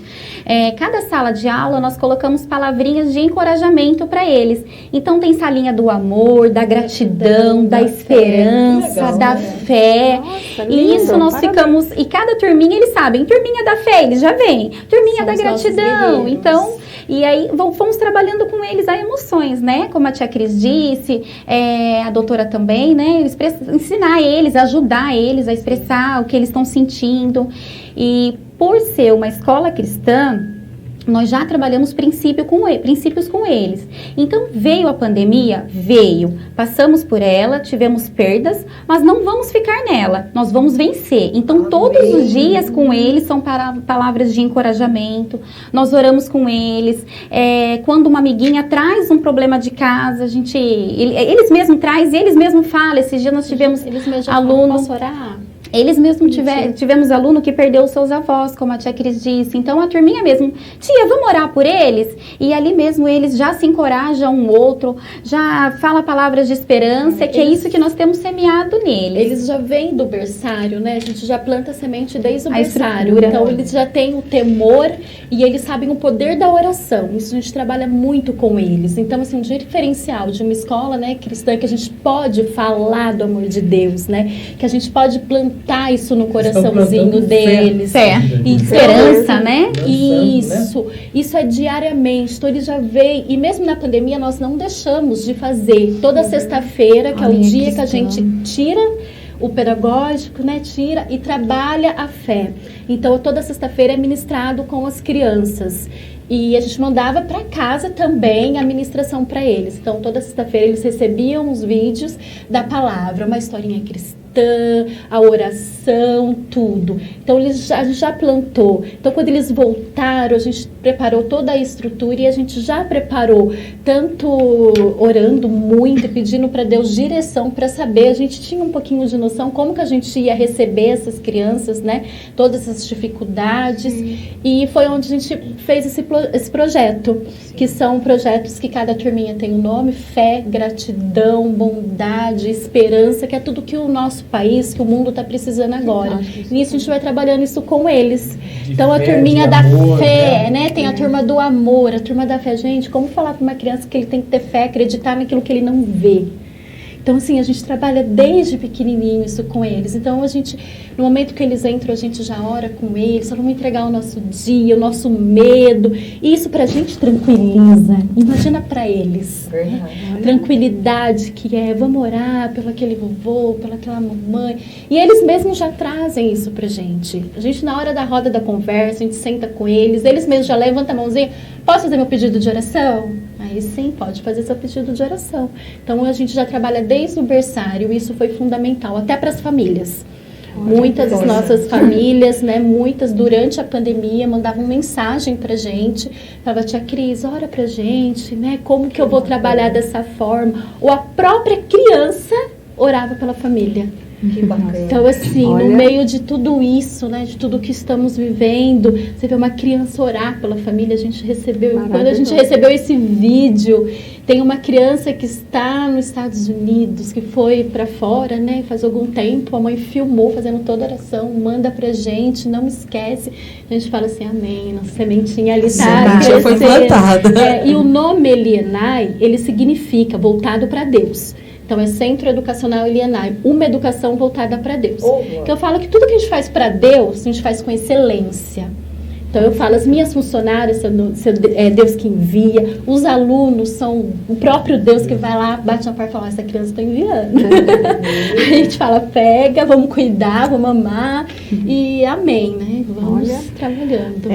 Cada sala de aula, nós colocamos palavrinhas de encorajamento para eles. Então, tem salinha do amor, da gratidão, da esperança, da fé. Nossa, e isso nós ficamos... E cada turminha, eles sabem. Turminha da fé, eles já vêm. Turminha da gratidão. Então... E aí, fomos trabalhando com eles as emoções, né? Como a tia Cris disse, a doutora também, né? Ensinar eles, ajudar eles a expressar o que eles estão sentindo. E por ser uma escola cristã, nós já trabalhamos princípios com eles. Então, veio a pandemia? Veio. Passamos por ela, tivemos perdas, mas não vamos ficar nela. Nós vamos vencer. Então, todos os dias com eles são palavras de encorajamento. Nós oramos com eles. Quando uma amiguinha traz um problema de casa, eles mesmos trazem e eles mesmos falam. Esses dias nós tivemos eles mesmos alunos... Posso orar? Eles mesmo tivemos aluno que perdeu os seus avós, como a tia Cris disse. Então, a turminha mesmo, tia, vamos orar por eles? E ali mesmo eles já se encorajam um outro, já fala palavras de esperança, que é isso que nós temos semeado neles. Eles já vêm do berçário, né? A gente já planta semente desde o berçário. Estrutura. Então, eles já têm o temor e eles sabem o poder da oração. Isso a gente trabalha muito com eles. Então, assim, um diferencial de uma escola, né, cristã, que a gente pode falar do amor de Deus, né? Que a gente pode plantar isso no coraçãozinho deles. Fé. E Esperança, né? Isso é diariamente. Então eles já veem, e mesmo na pandemia nós não deixamos de fazer toda sexta-feira, que é o dia que a gente tira o pedagógico, né, tira e trabalha a fé. Então toda sexta-feira é ministrado com as crianças. E a gente mandava para casa também a ministração para eles. Então, toda sexta-feira eles recebiam os vídeos da palavra, uma historinha cristã, a oração, tudo. Então, a gente já plantou. Então, quando eles voltaram, a gente preparou toda a estrutura e a gente já preparou, tanto orando muito, pedindo para Deus direção para saber. A gente tinha um pouquinho de noção como que a gente ia receber essas crianças, né? Todas essas dificuldades. E foi onde a gente fez esse projeto, que são projetos que cada turminha tem um nome: fé, gratidão, bondade, esperança, que é tudo que o nosso país, que o mundo está precisando agora. Nisso a gente vai trabalhando isso com eles. Então a turminha da fé, né? Tem a turma do amor, a turma da fé. Gente, como falar para uma criança que ele tem que ter fé, acreditar naquilo que ele não vê? Então, assim, a gente trabalha desde pequenininho isso com eles. Então, a gente, no momento que eles entram, a gente já ora com eles, vamos entregar o nosso dia, o nosso medo. E isso pra gente tranquiliza. Imagina pra eles. Tranquilidade que é, vamos orar pelo aquele vovô, pelaquela mamãe. E eles mesmos já trazem isso pra gente. A gente, na hora da roda da conversa, a gente senta com eles mesmos já levantam a mãozinha. Posso fazer meu pedido de oração? Aí sim, pode fazer seu pedido de oração. Então, a gente já trabalha desde o berçário, isso foi fundamental, até para as famílias. Muitas das nossas famílias, né, muitas durante a pandemia, mandavam mensagem pra gente, falavam, tia Cris, ora pra gente, né, como que eu vou trabalhar dessa forma? Ou a própria criança orava pela família. Que bacana. Então, assim, no meio de tudo isso, né, de tudo que estamos vivendo, você vê uma criança orar pela família, a gente recebeu, quando a gente recebeu esse vídeo, tem uma criança que está nos Estados Unidos, que foi para fora, né, faz algum tempo, a mãe filmou fazendo toda a oração, manda pra gente, não esquece, a gente fala assim, amém, nossa sementinha ali está já foi plantada. E o nome Elienai, ele significa voltado para Deus. Então, é Centro Educacional Elienai, uma educação voltada para Deus. Então, eu falo que tudo que a gente faz para Deus, a gente faz com excelência. Então, eu falo, as minhas funcionárias, é Deus que envia, os alunos são o próprio Deus que vai lá, bate na porta e fala, essa criança está enviando. A gente fala, pega, vamos cuidar, vamos amar, e amém, né? Vamos trabalhando.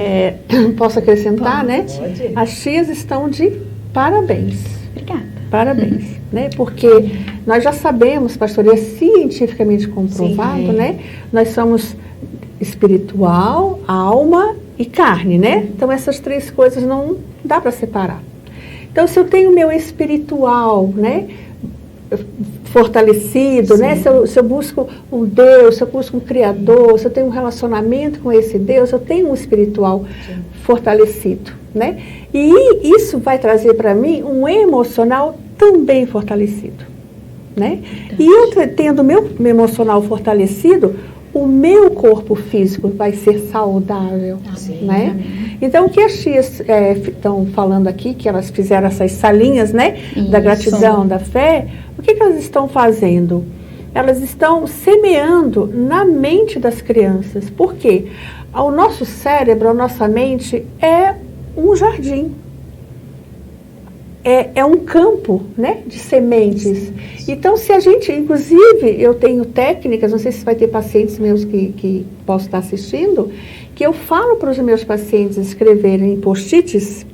Posso acrescentar, né? Pode. As tias estão de parabéns. Obrigada. Parabéns, né? Porque nós já sabemos, pastor, é cientificamente comprovado, né? Nós somos espiritual, alma e carne, né? Então, essas três coisas não dá para separar. Então, se eu tenho o meu espiritual, né, fortalecido, né? Se eu busco um Deus, se eu busco um Criador, se eu tenho um relacionamento com esse Deus, eu tenho um espiritual fortalecido, né? E isso vai trazer para mim um emocional também fortalecido, né? E eu tendo o meu emocional fortalecido, o meu corpo físico vai ser saudável, né? Então, o que as tias estão falando aqui, que elas fizeram essas salinhas, né? Da gratidão, da fé, o que elas estão fazendo? Elas estão semeando na mente das crianças. Por quê? O nosso cérebro, a nossa mente é um jardim. É um campo, né, de sementes. Então, se a gente, inclusive, eu tenho técnicas, não sei se vai ter pacientes meus que possam estar assistindo, que eu falo para os meus pacientes escreverem post-its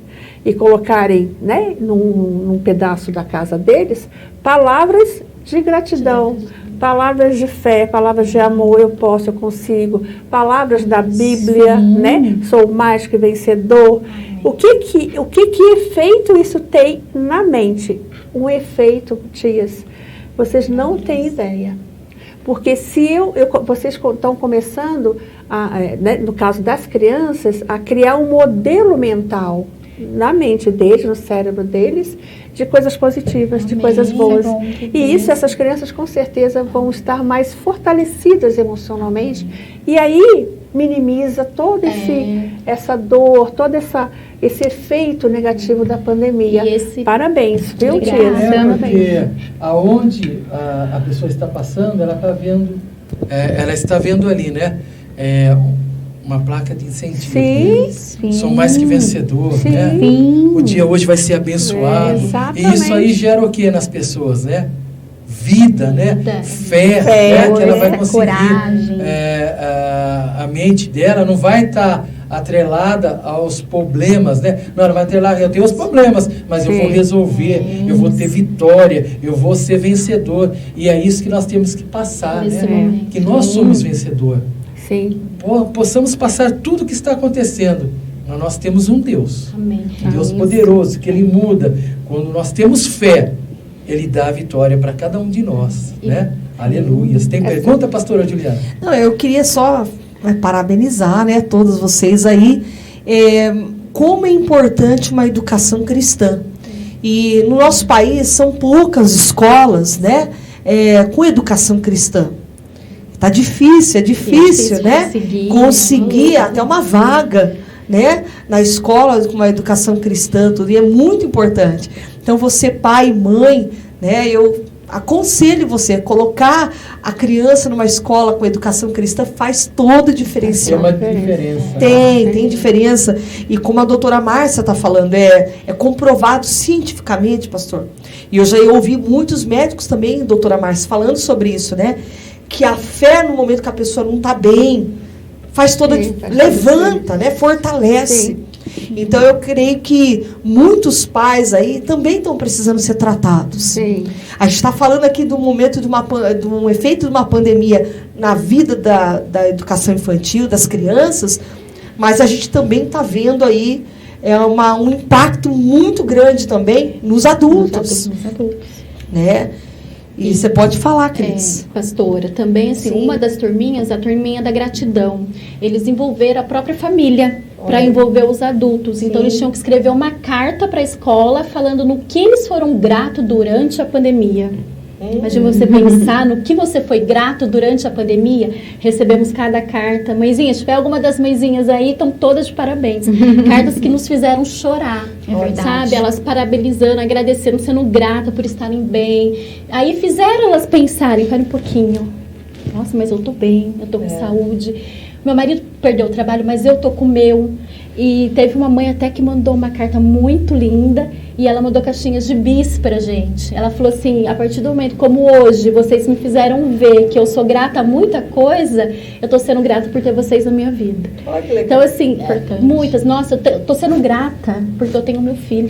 e colocarem, né, num pedaço da casa deles, palavras de gratidão, palavras de fé, palavras de amor, eu posso, eu consigo, palavras da Bíblia, né, sou mais que vencedor. O que efeito isso tem na mente? Um efeito, tias, vocês não têm ideia. Porque se vocês estão começando, né, no caso das crianças, a criar um modelo mental na mente deles, no cérebro deles, de coisas positivas, de coisas boas. E isso, essas crianças com certeza vão estar mais fortalecidas emocionalmente. E aí minimiza toda essa dor, todo esse efeito negativo da pandemia. Parabéns, viu, tia? Porque aonde a pessoa está passando, ela está vendo, ela está vendo ali, né? Uma placa de incentivo. Sim. Sou mais que vencedor, né? O dia hoje vai ser abençoado. E isso aí gera o que nas pessoas, né? Vida, né? Fé, né? Que ela vai conseguir. Coragem. A mente dela não vai estar atrelada aos problemas, né? Não, ela vai atrelar, eu tenho os problemas, mas eu vou resolver, eu vou ter vitória, eu vou ser vencedor. E é isso que nós temos que passar, né? Que nós somos vencedor. Sim. Possamos passar tudo o que está acontecendo. Mas nós temos um Deus. Amém. Um Deus poderoso, que Ele muda. Quando nós temos fé, Ele dá a vitória para cada um de nós, né? Aleluia. Tem pergunta, pastora Juliana? Não, eu queria só parabenizar, né, todos vocês aí, como é importante uma educação cristã. E no nosso país são poucas escolas, né, com educação cristã. Tá difícil, né? Conseguir até uma vaga, né, na escola com uma educação cristã, tudo, e é muito importante. Então, você, pai, mãe, né, eu aconselho você a colocar a criança numa escola com educação cristã, faz toda a diferença. Tem uma diferença. Tem diferença. E como a doutora Márcia está falando, é comprovado cientificamente, pastor. E eu já ouvi muitos médicos também, doutora Márcia, falando sobre isso, né? Que a fé, no momento que a pessoa não está bem, faz toda... levanta, né? Fortalece. Sim. Então, eu creio que muitos pais aí também estão precisando ser tratados. Sim. A gente está falando aqui do momento de um efeito de uma pandemia na vida da educação infantil, das crianças, mas a gente também está vendo aí um impacto muito grande também nos adultos. Né? E você pode falar, Cris. Pastora, também, assim, uma das turminhas, a turminha da gratidão, eles envolveram a própria família para envolver os adultos. Então, eles tinham que escrever uma carta para a escola falando no que eles foram gratos durante a pandemia. Imagina você pensar no que você foi grato durante a pandemia. Recebemos cada carta. Mãezinha, se tiver alguma das mãezinhas aí, estão todas de parabéns. Cartas que nos fizeram chorar. É verdade. Sabe? Elas parabenizando, agradecendo, sendo grata por estarem bem. Aí fizeram elas pensarem, para um pouquinho. Nossa, mas eu tô bem, eu tô com saúde. Meu marido perdeu o trabalho, mas eu tô com o meu. E teve uma mãe até que mandou uma carta muito linda. E ela mandou caixinhas de bis pra gente. Ela falou assim, a partir do momento como hoje vocês me fizeram ver que eu sou grata a muita coisa, eu tô sendo grata por ter vocês na minha vida. Olha que legal. Então, assim, muitas. Nossa, eu tô sendo grata porque eu tenho meu filho.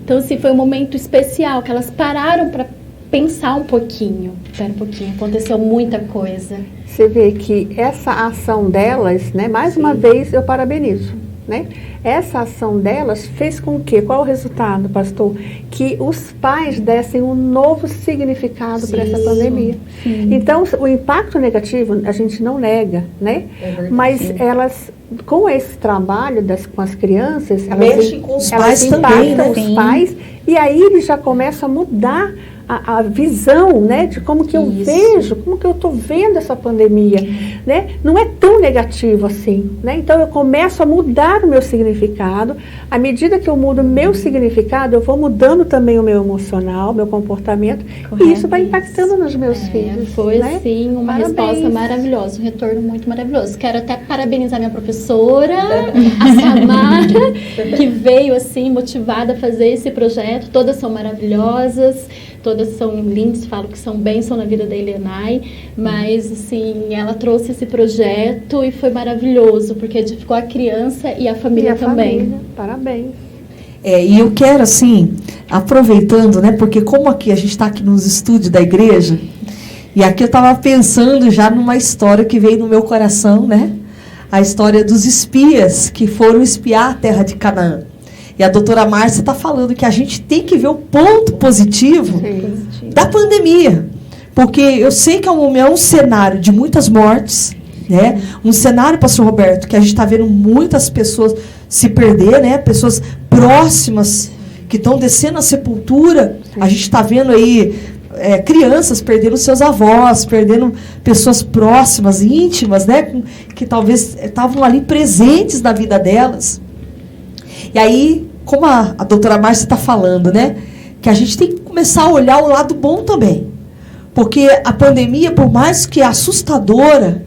Então, assim, foi um momento especial que elas pararam para pensar um pouquinho. Espera um pouquinho, aconteceu muita coisa. Você vê que essa ação delas, né, mais uma vez eu parabenizo, né? Essa ação delas fez com que, qual o resultado, pastor? Que os pais dessem um novo significado para essa pandemia. Então, o impacto negativo a gente não nega, né? Mas elas, com esse trabalho com as crianças, mexem com os pais impactam também, né? os pais, e aí eles já começam a mudar a visão, né, de como que eu vejo, como que eu estou vendo essa pandemia, né? Não é tão negativo assim, né? Então eu começo a mudar o meu significado. À medida que eu mudo o meu significado, eu vou mudando também o meu emocional, meu comportamento, e isso vai impactando nos meus filhos. Foi, né? sim, uma Parabéns. resposta maravilhosa, um retorno muito maravilhoso. Quero até parabenizar minha professora, a Samara, que veio assim motivada a fazer esse projeto. Todas são maravilhosas. Todas são lindas, falo que são bênção na vida da Elianai, mas assim, ela trouxe esse projeto e foi maravilhoso, porque edificou a criança e a família também. Família. Parabéns. E eu quero, assim, aproveitando, né, porque como aqui a gente está aqui nos estúdios da igreja, e aqui eu estava pensando já numa história que veio no meu coração, né, a história dos espias que foram espiar a terra de Canaã. E a doutora Márcia está falando que a gente tem que ver o ponto positivo da pandemia. porque eu sei que é um cenário de muitas mortes, né? Um cenário, pastor Roberto, que a gente está vendo muitas pessoas se perder, né? Pessoas próximas que estão descendo a sepultura. A gente está vendo aí crianças perdendo seus avós, perdendo pessoas próximas, íntimas, né? Que talvez estavam ali presentes na vida delas. E aí, como a doutora Márcia está falando, né? Que a gente tem que começar a olhar o lado bom também. Porque a pandemia, por mais que é assustadora,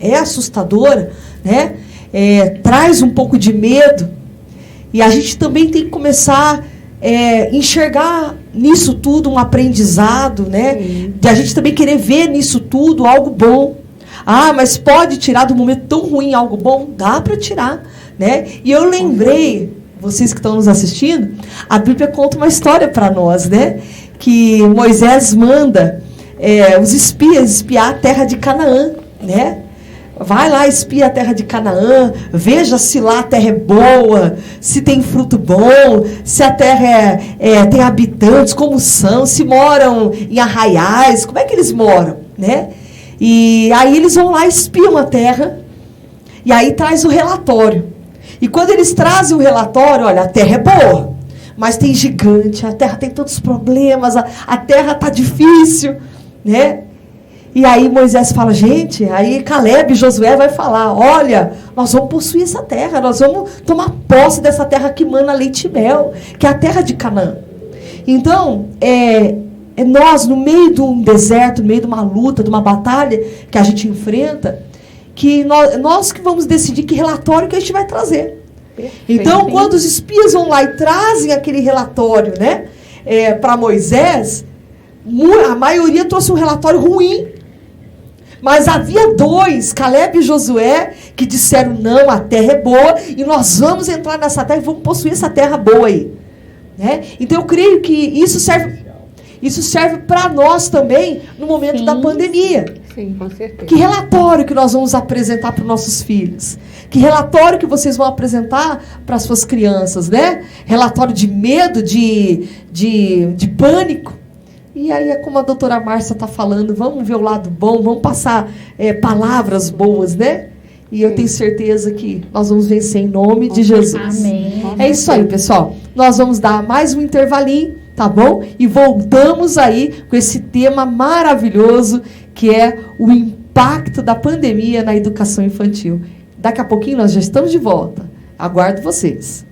né? Traz um pouco de medo. E a gente também tem que começar a enxergar nisso tudo um aprendizado, né? De a gente também querer ver nisso tudo algo bom. Ah, mas pode tirar do momento tão ruim algo bom? Dá para tirar, né? E eu lembrei, vocês que estão nos assistindo, a Bíblia conta uma história para nós, né? Que Moisés manda os espias espiar a terra de Canaã, né? Vai lá, espia a terra de Canaã, veja se lá a terra é boa, se tem fruto bom, se a terra tem habitantes, como são, se moram em arraiais, como é que eles moram, né? E aí eles vão lá, espiam a terra, e aí traz o relatório. E quando eles trazem o relatório, olha, a terra é boa, mas tem gigante, a terra tem tantos problemas, a terra está difícil, né? E aí Moisés fala, gente, aí Caleb e Josué vai falar, olha, nós vamos possuir essa terra, nós vamos tomar posse dessa terra que mana leite e mel, que é a terra de Canaã. Então, nós, no meio de um deserto, no meio de uma luta, de uma batalha que a gente enfrenta, que nós que vamos decidir que relatório que a gente vai trazer. Então, quando os espias vão lá e trazem aquele relatório, né, para Moisés, a maioria trouxe um relatório ruim. Mas havia 2, Caleb e Josué, que disseram, não, a terra é boa, e nós vamos entrar nessa terra e vamos possuir essa terra boa aí. Né? Então, eu creio que isso serve para nós também, no momento da pandemia. Sim, com certeza. Que relatório que nós vamos apresentar para os nossos filhos? Que relatório que vocês vão apresentar para as suas crianças, né? Relatório de medo, de pânico. E aí é como a doutora Márcia está falando, vamos ver o lado bom, vamos passar palavras boas, né? E eu tenho certeza que nós vamos vencer em nome de Jesus. Amém. É isso aí, pessoal. Nós vamos dar mais um intervalinho, tá bom? E voltamos aí com esse tema maravilhoso, que é o impacto da pandemia na educação infantil. Daqui a pouquinho nós já estamos de volta. Aguardo vocês.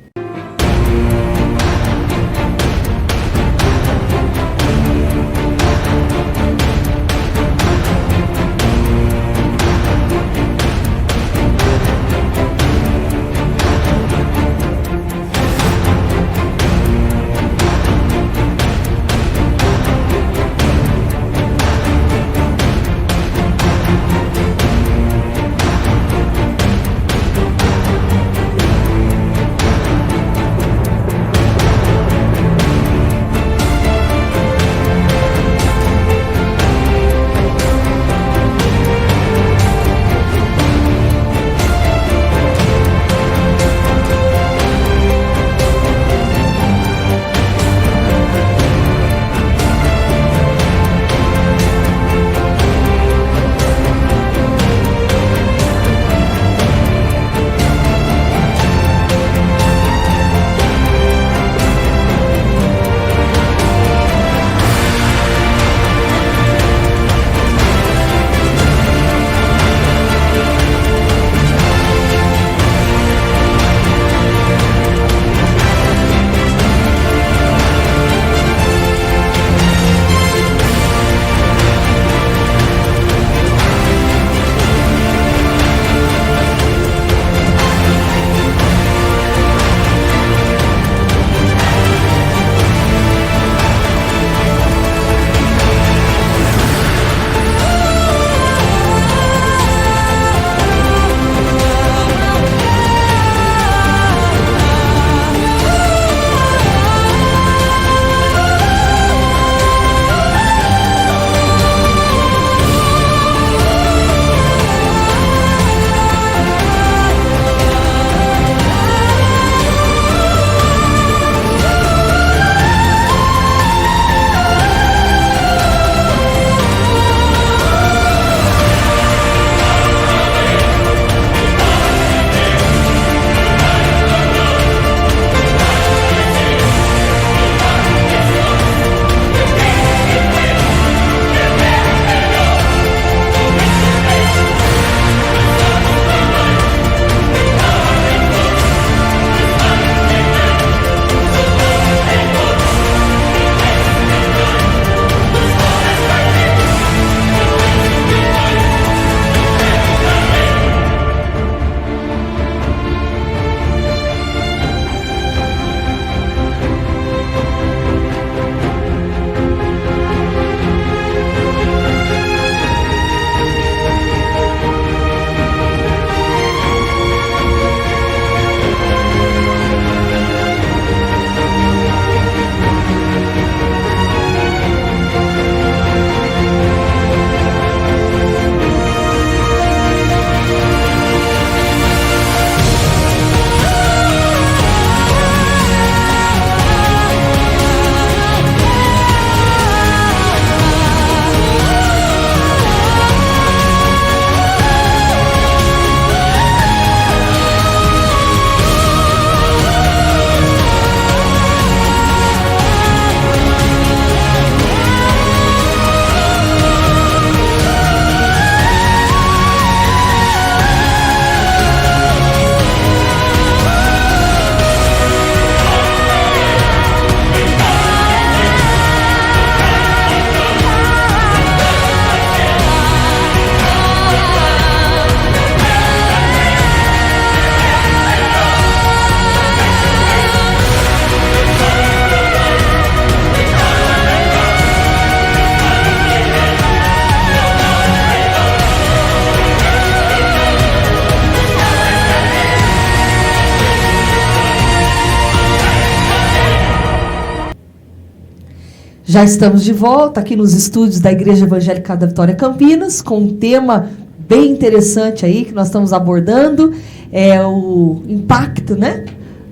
Já estamos de volta aqui nos estúdios da Igreja Evangélica da Vitória Campinas, com um tema bem interessante aí que nós estamos abordando, é o impacto, né,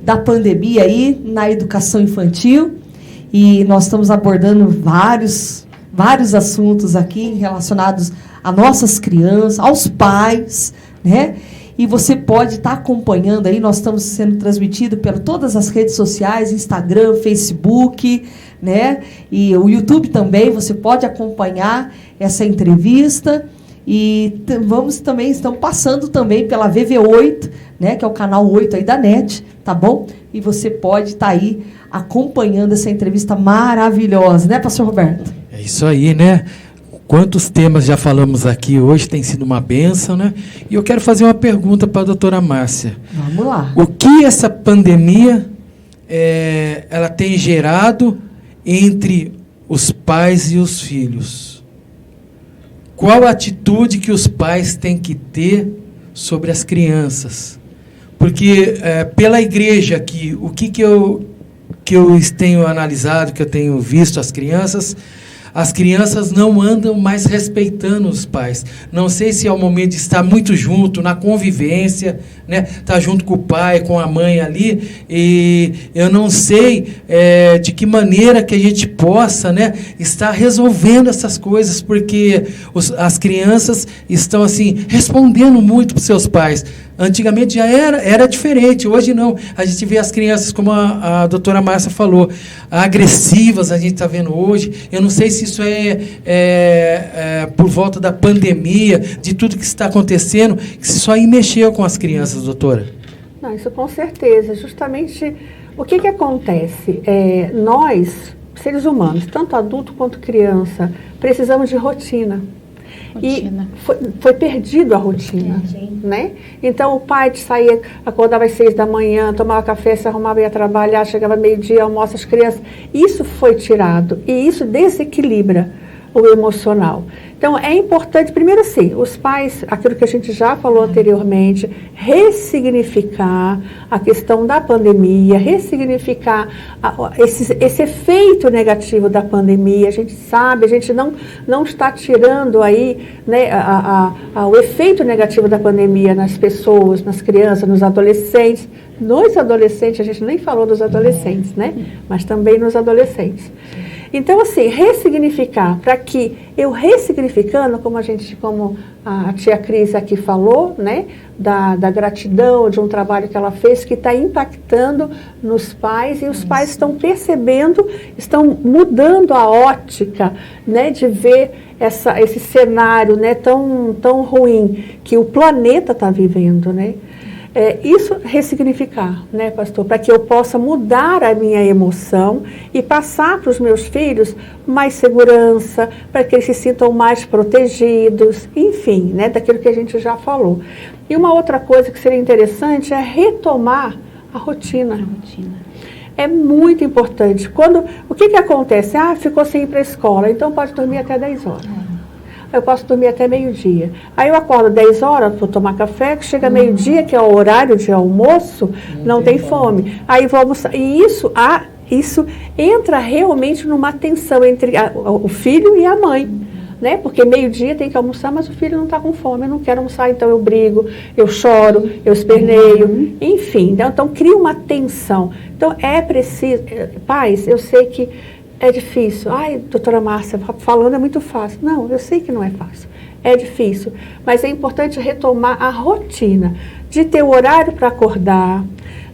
da pandemia aí na educação infantil. E nós estamos abordando vários assuntos aqui relacionados a nossas crianças, aos pais, né? E você pode estar acompanhando aí, nós estamos sendo transmitidos por todas as redes sociais, Instagram, Facebook, né? E o YouTube também, você pode acompanhar essa entrevista. E estamos passando também pela VV8, né? Que é o canal 8 aí da NET, tá bom? E você pode estar aí acompanhando essa entrevista maravilhosa, né, pastor Roberto? É isso aí, né? Quantos temas já falamos aqui hoje, tem sido uma bênção, né? E eu quero fazer uma pergunta para a doutora Márcia. Vamos lá. O que essa pandemia ela tem gerado entre os pais e os filhos? Qual a atitude que os pais têm que ter sobre as crianças? Porque pela igreja aqui, o que eu tenho analisado, que eu tenho visto as crianças não andam mais respeitando os pais. Não sei se é o momento de estar muito junto, na convivência, né? Estar junto com o pai, com a mãe ali, e eu não sei de que maneira que a gente possa, né, estar resolvendo essas coisas, porque as crianças estão assim, respondendo muito para os seus pais. Antigamente já era diferente, hoje não. A gente vê as crianças, como a doutora Márcia falou, agressivas, a gente está vendo hoje. Eu não sei se isso é por volta da pandemia, de tudo que está acontecendo, que isso aí mexeu com as crianças, doutora. Não, isso com certeza. Justamente, o que acontece? Nós, seres humanos, tanto adulto quanto criança, precisamos de rotina. E foi perdido a rotina, né? Então o pai saía, acordava às 6 da manhã, tomava café, se arrumava, ia trabalhar, chegava meio-dia, almoça as crianças. Isso foi tirado e isso desequilibra o emocional. Então é importante, primeiro assim, os pais, aquilo que a gente já falou anteriormente, ressignificar a questão da pandemia, ressignificar esse efeito negativo da pandemia. A gente sabe, a gente não está tirando aí, né, o efeito negativo da pandemia nas pessoas, nas crianças, nos adolescentes. Nos adolescentes, a gente nem falou dos adolescentes, né? Mas também nos adolescentes. Então, assim, ressignificar, para que eu ressignificando, como a tia Cris aqui falou, né, da gratidão, de um trabalho que ela fez, que está impactando nos pais, e os pais estão percebendo, estão mudando a ótica, né, de ver esse cenário, né, tão ruim que o planeta está vivendo, né? Isso ressignificar, né, pastor, para que eu possa mudar a minha emoção e passar para os meus filhos mais segurança, para que eles se sintam mais protegidos, enfim, né, daquilo que a gente já falou. E uma outra coisa que seria interessante é retomar a rotina. É muito importante. O que acontece? Ficou sem ir para a escola, então pode dormir até 10 horas. Eu posso dormir até meio-dia. Aí eu acordo 10 horas, vou tomar café, chega meio-dia, que é o horário de almoço, não tem fome. Aí vou almoçar. E isso entra realmente numa tensão entre o filho e a mãe. Né? Porque meio-dia tem que almoçar, mas o filho não está com fome, eu não quero almoçar, então eu brigo, eu choro, eu esperneio, enfim. Então cria uma tensão. Então é preciso... Pais, eu sei que é difícil. Doutora Márcia, falando é muito fácil. Não, eu sei que não é fácil. É difícil. Mas é importante retomar a rotina de ter o horário para acordar,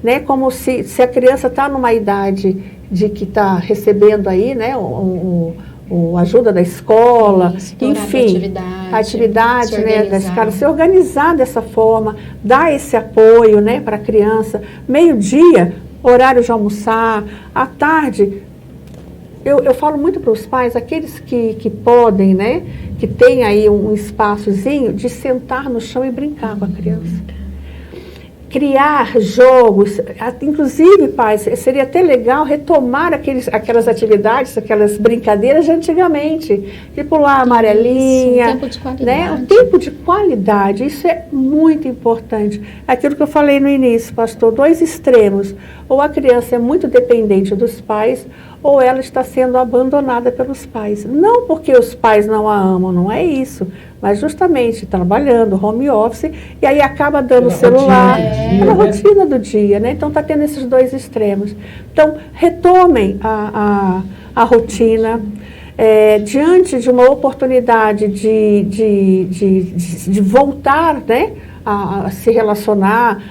né? Como se a criança está numa idade de que está recebendo aí, né, a ajuda da escola, enfim, a atividade, né, da escola, se organizar dessa forma, dar esse apoio, né, para a criança. Meio-dia, horário de almoçar, à tarde. Eu falo muito para os pais, aqueles que podem, né, que tem aí um espaçozinho, de sentar no chão e brincar com a criança. Criar jogos, inclusive, pais, seria até legal retomar aquelas atividades, aquelas brincadeiras de antigamente, de pular amarelinha. Um tempo de qualidade. Né? Um tempo de qualidade, isso é muito importante. Aquilo que eu falei no início, pastor, 2 extremos. ou a criança é muito dependente dos pais, ou ela está sendo abandonada pelos pais. Não porque os pais não a amam, não é isso, mas justamente trabalhando, home office, e aí acaba dando o celular, pela rotina do dia, né? Então está tendo esses dois extremos. Então, retomem a rotina. Diante de uma oportunidade de voltar, né, a se relacionar,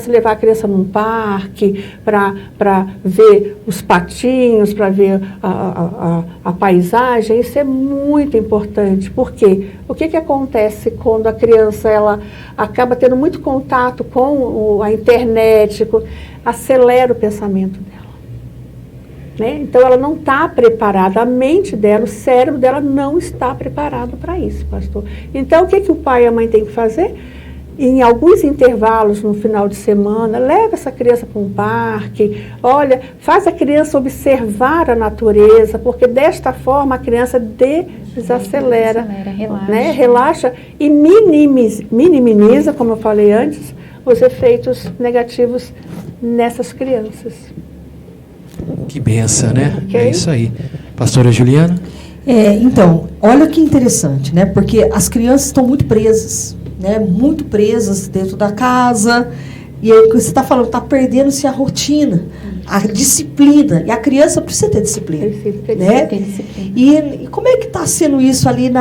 levar a criança num parque para ver os patinhos, para ver a paisagem, isso é muito importante. Por quê? O que acontece quando a criança ela acaba tendo muito contato com a internet, acelera o pensamento dela. Né? Então, ela não está preparada, a mente dela, o cérebro dela não está preparado para isso, pastor. Então, o que o pai e a mãe têm que fazer? Em alguns intervalos no final de semana, leva essa criança para um parque, olha, faz a criança observar a natureza, porque desta forma a criança desacelera, relaxa. Né? Relaxa e minimiza, como eu falei antes, os efeitos negativos nessas crianças. Que benção, né? Okay. É isso aí. Pastora Juliana? Então, olha que interessante, né? Porque as crianças estão muito presas, né? Muito presas dentro da casa. E aí, o que você está falando, está perdendo-se a rotina, a disciplina. E a criança precisa ter disciplina. Né? E como é que está sendo isso ali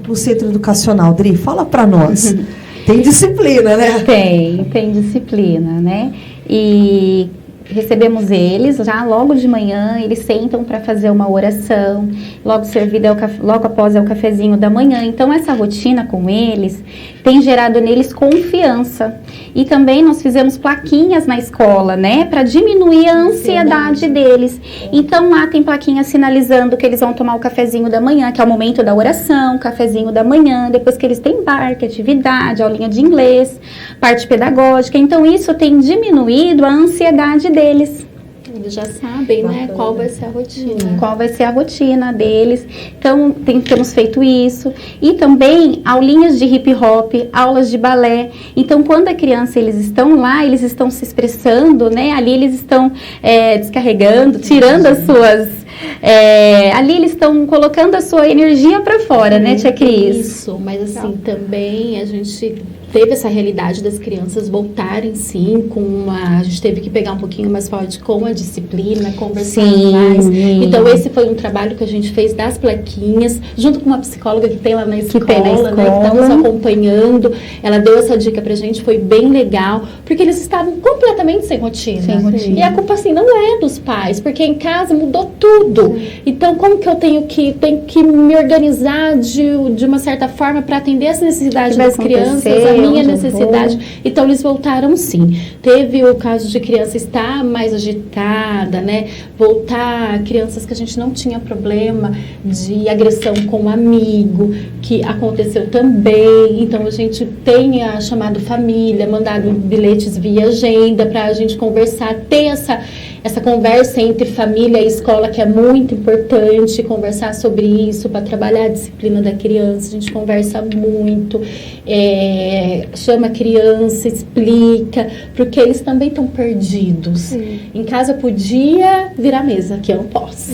no centro educacional, Dri? Fala para nós. Tem disciplina, né? Tem disciplina, né? E recebemos eles já logo de manhã, eles sentam para fazer uma oração, logo após é o cafezinho da manhã. Então, essa rotina com eles tem gerado neles confiança. E também nós fizemos plaquinhas na escola, né, para diminuir a ansiedade deles. Então, lá tem plaquinha sinalizando que eles vão tomar o cafezinho da manhã, que é o momento da oração, cafezinho da manhã, depois que eles têm parque, atividade, aulinha de inglês, parte pedagógica. Então, isso tem diminuído a ansiedade deles. Eles já sabem, né, qual vai ser a rotina. Qual vai ser a rotina deles. Então, temos feito isso. E também aulinhas de hip hop, aulas de balé. Então, quando a criança, eles estão lá, eles estão se expressando, né? Ali eles estão descarregando, tirando as suas... ali eles estão colocando a sua energia para fora, né, Tia Cris? Isso, mas assim, também a gente teve essa realidade das crianças voltarem, sim, a gente teve que pegar um pouquinho mais forte com a disciplina, conversar mais. Então, esse foi um trabalho que a gente fez das plaquinhas, junto com uma psicóloga que tem lá na escola, né, que está nos acompanhando. Ela deu essa dica pra gente, foi bem legal, porque eles estavam completamente sem rotina. E a culpa, assim, não é dos pais, porque em casa mudou tudo. Então, como que eu tenho que me organizar de uma certa forma para atender as necessidades das crianças, a minha necessidade? Então, eles voltaram, sim. Teve o caso de criança estar mais agitada, né? Voltar, crianças que a gente não tinha problema de agressão com um amigo, que aconteceu também. Então, a gente tem chamado família, mandado bilhetes via agenda para a gente conversar, ter essa conversa entre família e escola, que é muito importante, conversar sobre isso, para trabalhar a disciplina da criança. A gente conversa muito, chama a criança, explica, porque eles também estão perdidos. Sim. Em casa podia virar mesa, aqui eu não posso.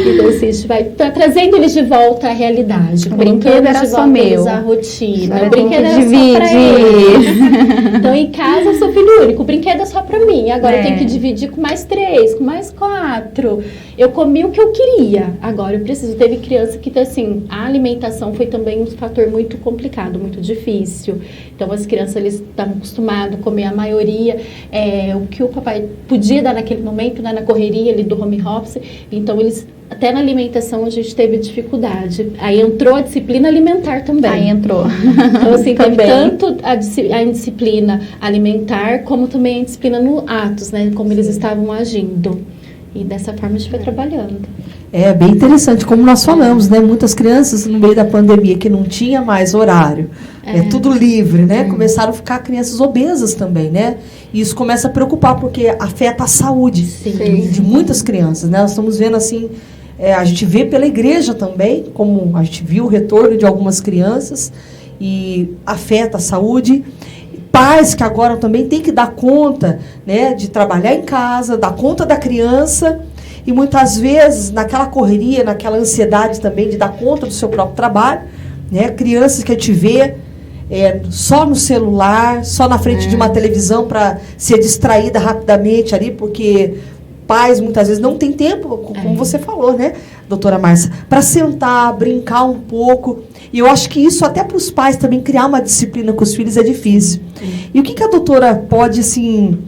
Então, assim, a gente vai trazendo eles de volta à realidade. O brinquedo era só meu. A rotina. O brinquedo era só pra ele. Então, em casa eu sou filho único, o brinquedo é só pra mim. Agora eu tenho que dividir com mais 3, com mais 4. Eu comi o que eu queria. Agora eu preciso. Teve criança que, assim, a alimentação foi também um fator muito complicado, muito difícil. Então, as crianças, eles estavam acostumados a comer a maioria, o que o papai podia dar naquele momento, né, na correria ali do home office. Então, eles... Até na alimentação a gente teve dificuldade. Aí entrou a disciplina alimentar também. Aí entrou. Então, assim, também. Tanto a disciplina alimentar, como também a disciplina no atos, né? Como eles estavam agindo. E dessa forma a gente foi trabalhando. É bem interessante, como nós falamos, né? Muitas crianças no meio da pandemia que não tinha mais horário, tudo livre, né? Começaram a ficar crianças obesas também, né? E isso começa a preocupar, porque afeta a saúde de muitas crianças, né? Nós estamos vendo assim, a gente vê pela igreja também, como a gente viu o retorno de algumas crianças, e afeta a saúde. pais que agora também têm que dar conta, né, de trabalhar em casa, dar conta da criança, e muitas vezes naquela correria, naquela ansiedade também de dar conta do seu próprio trabalho, né, crianças que a gente vê só no celular, só na frente de uma televisão para ser distraída rapidamente ali, porque pais muitas vezes não têm tempo, como você falou, né, doutora Márcia, para sentar, brincar um pouco. E eu acho que isso até para os pais também criar uma disciplina com os filhos é difícil. E o que a doutora pode, assim,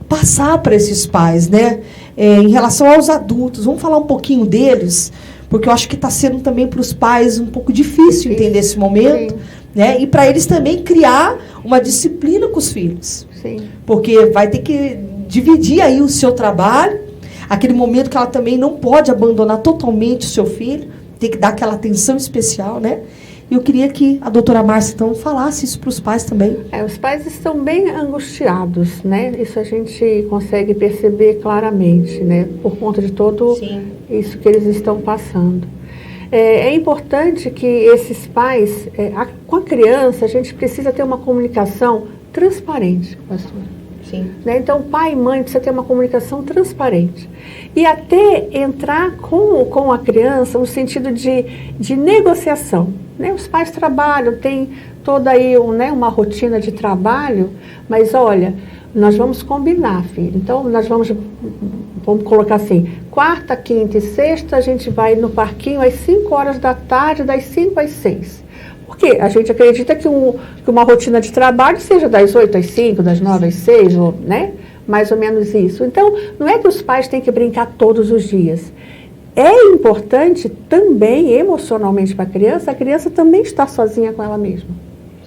passar para esses pais, né, em relação aos adultos? Vamos falar um pouquinho deles, porque eu acho que está sendo também para os pais um pouco difícil entender esse momento. Sim. Né? E para eles também criar uma disciplina com os filhos. Sim. Porque vai ter que dividir aí o seu trabalho, aquele momento que ela também não pode abandonar totalmente o seu filho, tem que dar aquela atenção especial, né? E eu queria que a doutora Márcia, então, falasse isso para os pais também. Os pais estão bem angustiados, né? Isso a gente consegue perceber claramente, né? Por conta de todo isso que eles estão passando. É importante que esses pais, com a criança, a gente precisa ter uma comunicação transparente, pastor. Sim. Né? Então, pai e mãe precisa ter uma comunicação transparente. E até entrar com a criança no sentido de negociação. Né? Os pais trabalham, tem toda aí uma rotina de trabalho, mas olha, nós vamos combinar, filho. Então, nós vamos colocar assim, quarta, quinta e sexta, a gente vai no parquinho às 5 horas da tarde, das 5 às 6. Porque a gente acredita que uma rotina de trabalho seja das 8 às 5, das 9 às 6, né? Mais ou menos isso. Então, não é que os pais têm que brincar todos os dias. É importante também, emocionalmente para a criança também estar sozinha com ela mesma.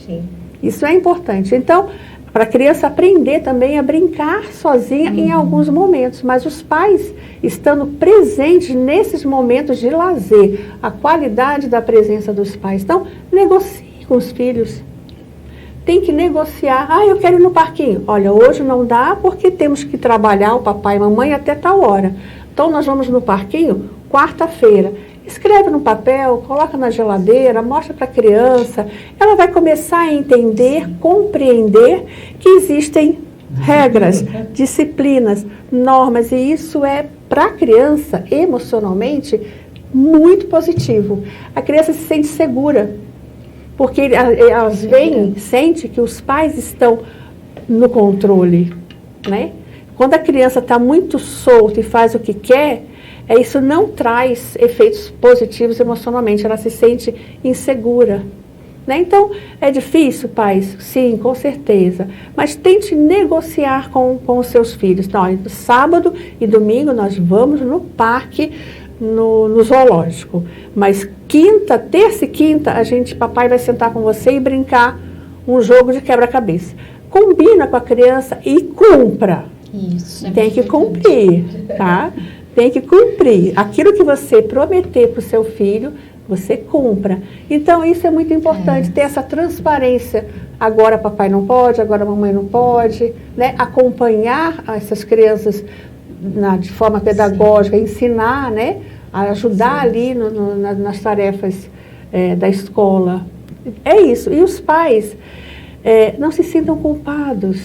Sim. Isso é importante. Então, para a criança aprender também a brincar sozinha em alguns momentos. Mas os pais, estando presentes nesses momentos de lazer, a qualidade da presença dos pais. Então, negocie com os filhos. Tem que negociar. Eu quero ir no parquinho. Olha, hoje não dá porque temos que trabalhar o papai e a mamãe até tal hora. Então, nós vamos no parquinho quarta-feira. Escreve no papel, coloca na geladeira, mostra para a criança. Ela vai começar a entender, compreender que existem regras, disciplinas, normas. E isso é, para a criança, emocionalmente, muito positivo. A criança se sente segura, porque elas sente que os pais estão no controle, né? Quando a criança está muito solta e faz o que quer, isso não traz efeitos positivos emocionalmente, ela se sente insegura. Né? Então, é difícil, pais? Sim, com certeza. Mas tente negociar com os seus filhos. Então, sábado e domingo nós vamos no parque, no zoológico. Mas terça e quinta, papai vai sentar com você e brincar um jogo de quebra-cabeça. Combina com a criança e cumpra. Isso. Tem que cumprir, tá? Tem que cumprir. Aquilo que você prometer para o seu filho, você cumpra. Então, isso é muito importante, ter essa transparência. Agora papai não pode, agora mamãe não pode. Né? Acompanhar essas crianças de forma pedagógica, ensinar, né? A ajudar ali nas tarefas da escola. É isso. E os pais não se sintam culpados,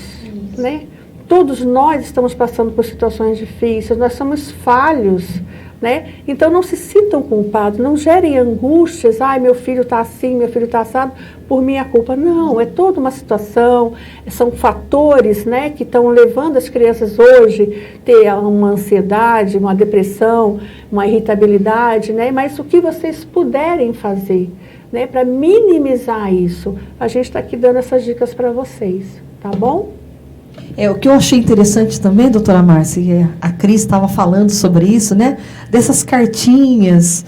né? Todos nós estamos passando por situações difíceis, nós somos falhos, né? Então não se sintam culpados, não gerem angústias, meu filho está assim, meu filho está assado, por minha culpa. Não, é toda uma situação, são fatores, né, que estão levando as crianças hoje a ter uma ansiedade, uma depressão, uma irritabilidade, né? Mas o que vocês puderem fazer, né, para minimizar isso, a gente está aqui dando essas dicas para vocês, tá bom? O que eu achei interessante também, doutora Márcia, a Cris estava falando sobre isso, né? Dessas cartinhas,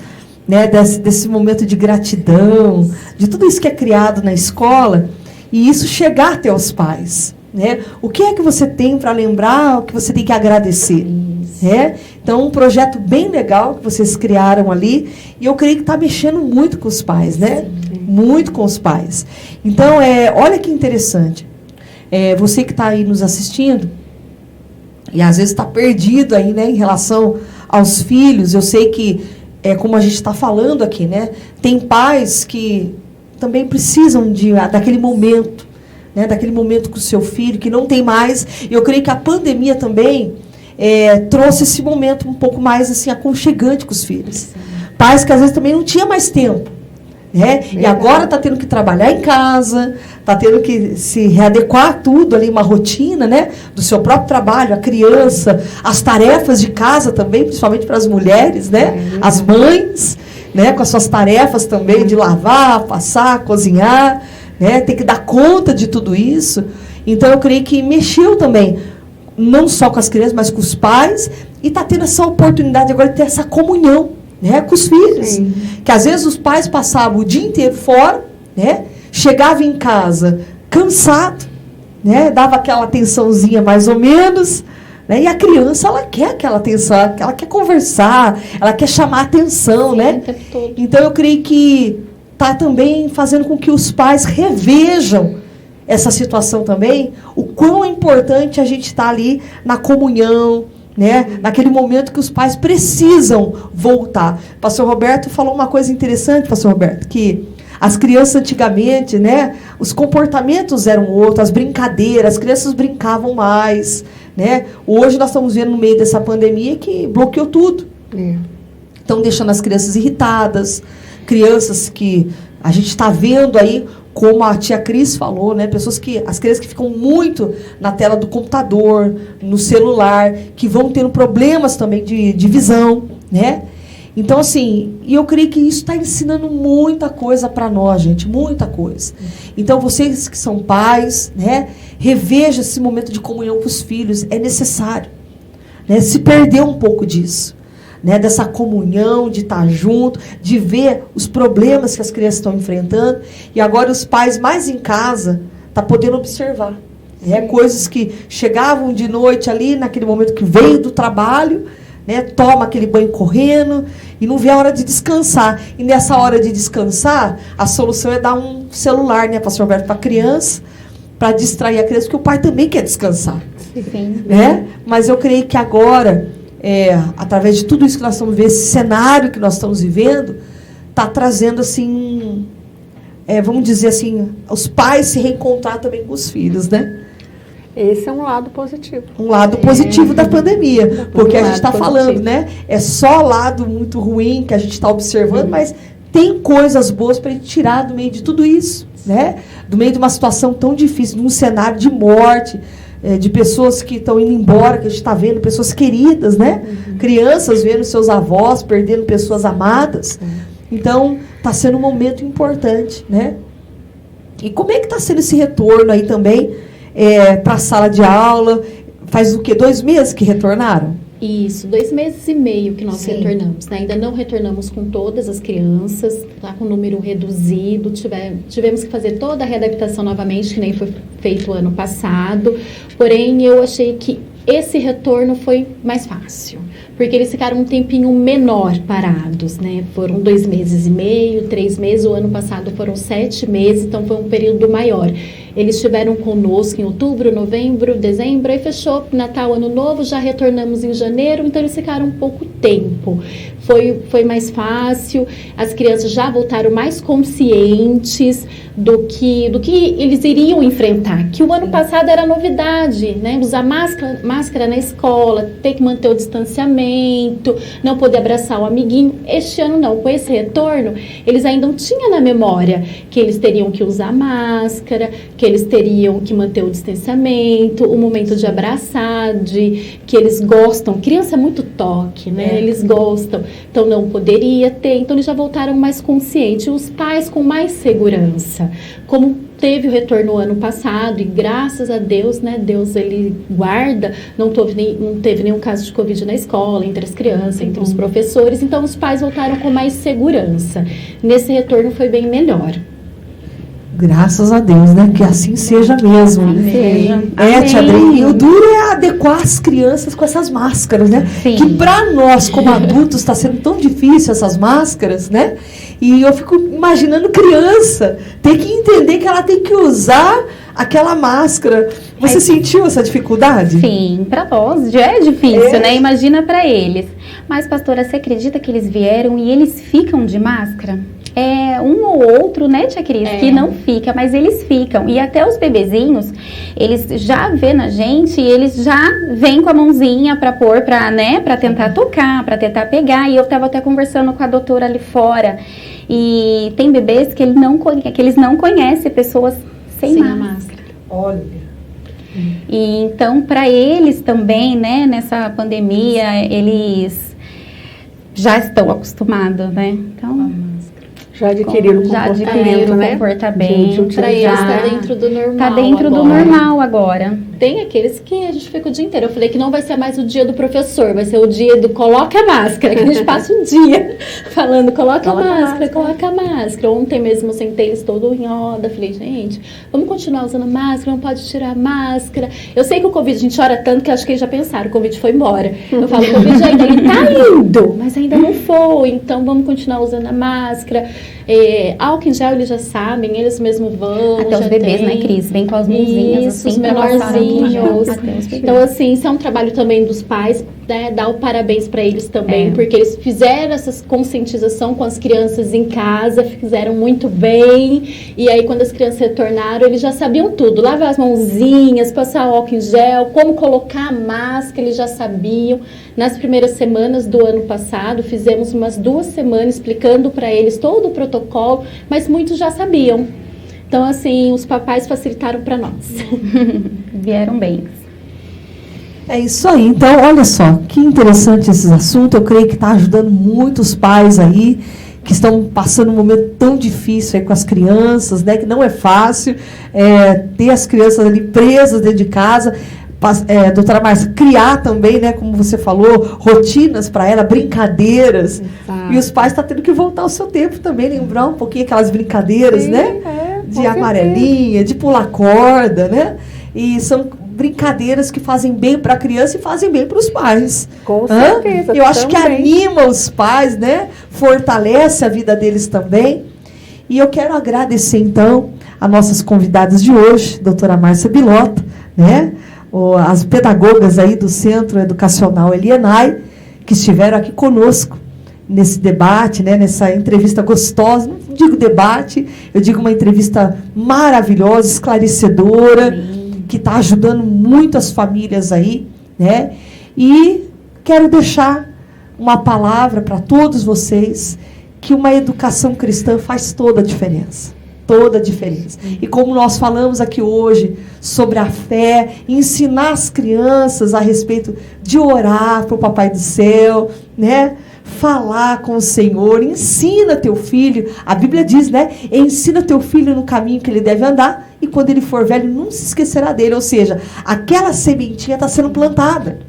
né? Desse momento de gratidão, de tudo isso que é criado na escola, e isso chegar até os pais, né? O que é que você tem para lembrar, o que você tem que agradecer? Né? Então, um projeto bem legal que vocês criaram ali, e eu creio que está mexendo muito com os pais, né? Sim. Muito com os pais. Então, olha que interessante. Você que está aí nos assistindo, e às vezes está perdido aí, né, em relação aos filhos, eu sei que, como a gente está falando aqui, né, tem pais que também precisam daquele momento, né, daquele momento com o seu filho, que não tem mais. Eu creio que a pandemia também trouxe esse momento um pouco mais assim, aconchegante com os filhos. Pais que às vezes também não tinha mais tempo. Né? E agora está tendo que trabalhar em casa, está tendo que se readequar tudo ali, uma rotina, né, do seu próprio trabalho, a criança, as tarefas de casa também, principalmente para as mulheres, né, as mães, né, com as suas tarefas também de lavar, passar, cozinhar, né, tem que dar conta de tudo isso. Então eu creio que mexeu também, não só com as crianças, mas com os pais, e está tendo essa oportunidade agora de ter essa comunhão, né, com os filhos. Sim. Que às vezes os pais passavam o dia inteiro fora, né, chegavam em casa cansado, né, dava aquela atençãozinha mais ou menos, né, e a criança, ela quer aquela atenção, ela quer conversar, ela quer chamar a atenção. Sim, né? Então eu creio que está também fazendo com que os pais revejam essa situação também, o quão é importante a gente estar ali na comunhão, né? Naquele momento que os pais precisam voltar. O pastor Roberto falou uma coisa interessante, pastor Roberto, que as crianças antigamente, né, os comportamentos eram outros, as brincadeiras, as crianças brincavam mais, né? Hoje nós estamos vendo no meio dessa pandemia que bloqueou tudo. Estão deixando as crianças irritadas, crianças que a gente está vendo aí, como a tia Cris falou, né, as crianças que ficam muito na tela do computador, no celular, que vão tendo problemas também de visão, né? Então, assim, e eu creio que isso está ensinando muita coisa para nós, gente, muita coisa. Então, vocês que são pais, né, reveja esse momento de comunhão com os filhos, é necessário, né, se perder um pouco disso. Né, dessa comunhão, de estar junto, de ver os problemas que as crianças estão enfrentando. E agora os pais mais em casa estão podendo observar. Né, coisas que chegavam de noite ali, naquele momento que veio do trabalho, né, toma aquele banho correndo e não vê a hora de descansar. E nessa hora de descansar, a solução é dar um celular, né, pastor Roberto, para a criança, para distrair a criança, porque o pai também quer descansar. Sim. Né? Mas eu creio que agora, através de tudo isso que nós estamos vendo, esse cenário que nós estamos vivendo, está trazendo assim, vamos dizer assim, os pais se reencontrar também com os filhos, né? Esse é um lado positivo. Um lado positivo da pandemia, porque a gente está falando, né? É só lado muito ruim que a gente está observando, mas tem coisas boas para a gente tirar do meio de tudo isso, né? Do meio de uma situação tão difícil, num cenário de morte, de pessoas que estão indo embora, que a gente está vendo, pessoas queridas, né? Crianças vendo seus avós, perdendo pessoas amadas. Então, está sendo um momento importante, né? E como é que está sendo esse retorno aí também para a sala de aula? Faz o quê? 2 meses que retornaram? Isso, 2 meses e meio que nós retornamos, né? Ainda não retornamos com todas as crianças, tá com número reduzido, tivemos que fazer toda a readaptação novamente, que nem foi feito ano passado, porém eu achei que esse retorno foi mais fácil, porque eles ficaram um tempinho menor parados, né? Foram 2 meses e meio, 3 meses, o ano passado foram 7 meses, então foi um período maior. Eles estiveram conosco em outubro, novembro, dezembro, aí fechou Natal, Ano Novo, já retornamos em janeiro, então eles ficaram um pouco tempo. Foi mais fácil, as crianças já voltaram mais conscientes do que eles iriam enfrentar, que o ano passado era novidade, né? Usar máscara na escola, ter que manter o distanciamento, não poder abraçar o amiguinho. Este ano não, com esse retorno, eles ainda não tinham na memória que eles teriam que usar máscara, que eles teriam que manter o distanciamento, o momento de abraçar, que eles gostam. Criança é muito toque, né? Eles gostam, então não poderia ter. Então eles já voltaram mais conscientes, os pais com mais segurança. Como teve o retorno no ano passado, e graças a Deus, né, Deus ele guarda, não teve nenhum caso de Covid na escola, entre as crianças, entre os professores, então os pais voltaram com mais segurança. Nesse retorno foi bem melhor. Graças a Deus, né? Que assim seja mesmo. Amém. Tia Adri, e o duro é adequar as crianças com essas máscaras, né? Sim. Que para nós, como adultos, está sendo tão difícil essas máscaras, né? E eu fico imaginando criança ter que entender que ela tem que usar aquela máscara. Você sentiu essa dificuldade? Sim, para nós já é difícil, né? Imagina para eles. Mas, pastora, você acredita que eles vieram e eles ficam de máscara? um ou outro, né, tia Cris, que não fica, mas eles ficam. E até os bebezinhos, eles já vê na gente, e eles já vêm com a mãozinha para pôr, para tentar tocar, para tentar pegar. E eu estava até conversando com a doutora ali fora. E tem bebês que eles não conhecem pessoas sem máscara. Olha. E então, para eles também, né, nessa pandemia, eles já estão acostumados, né? Então, já adquiriram o comportamento, para eles está dentro do normal. Está dentro do normal agora. Tem aqueles que a gente fica o dia inteiro. Eu falei que não vai ser mais o dia do professor, vai ser o dia do coloca a máscara, que a gente passa um dia falando coloca a máscara. Ontem mesmo eu sentei eles todo em roda, falei, gente, vamos continuar usando máscara, não pode tirar a máscara. Eu sei que o Covid, a gente chora tanto que acho que eles já pensaram, o Covid foi embora. Eu falo, o Covid ainda ele tá indo, mas ainda não foi, então vamos continuar usando a máscara. Álcool em gel eles já sabem, eles mesmos vão. Até os bebês, né, Cris? Vem com as mãozinhas assim, os menorzinhos. Então, assim, isso é um trabalho também dos pais, né? Dar o parabéns para eles também, porque eles fizeram essa conscientização com as crianças em casa, fizeram muito bem. E aí, quando as crianças retornaram, eles já sabiam tudo: lavar as mãozinhas, passar álcool em gel, como colocar a máscara, eles já sabiam. Nas primeiras semanas do ano passado, fizemos umas 2 semanas explicando para eles todo o protocolo, mas muitos já sabiam. Então, assim, os papais facilitaram para nós. Vieram bem. É isso aí. Então, olha só, que interessante esse assunto. Eu creio que está ajudando muitos pais aí, que estão passando um momento tão difícil aí com as crianças, né? Que não é fácil ter as crianças ali presas dentro de casa. Doutora Márcia, criar também, né, como você falou, rotinas para ela, brincadeiras. Exato. E os pais estão tendo que voltar ao seu tempo também, lembrar um pouquinho aquelas brincadeiras, sim, né? De amarelinha, de pular corda, né? E são brincadeiras que fazem bem para a criança e fazem bem para os pais. Com certeza. Eu acho que anima os pais, né? Fortalece a vida deles também. E eu quero agradecer, então, a nossas convidadas de hoje, doutora Márcia Bilota, né? As pedagogas aí do Centro Educacional Elienay, que estiveram aqui conosco nesse debate, né, nessa entrevista gostosa. Não digo debate, eu digo uma entrevista maravilhosa, esclarecedora, que está ajudando muito as famílias aí, né? E quero deixar uma palavra para todos vocês, que uma educação cristã faz toda a diferença. Toda a diferença. E como nós falamos aqui hoje sobre a fé, ensinar as crianças a respeito de orar para o Papai do Céu, né? Falar com o Senhor, ensina teu filho, a Bíblia diz, né? Ensina teu filho no caminho que ele deve andar, e quando ele for velho, não se esquecerá dele. Ou seja, aquela sementinha está sendo plantada,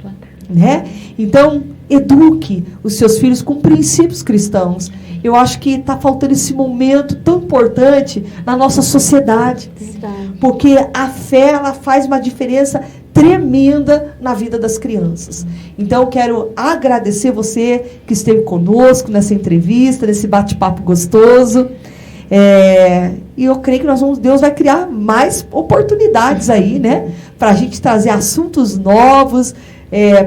né? Então, eduque os seus filhos com princípios cristãos. Eu acho que está faltando esse momento tão importante na nossa sociedade. Porque a fé, ela faz uma diferença tremenda na vida das crianças. Então, eu quero agradecer você que esteve conosco nessa entrevista, nesse bate-papo gostoso. E eu creio que Deus vai criar mais oportunidades aí, né? Para a gente trazer assuntos novos,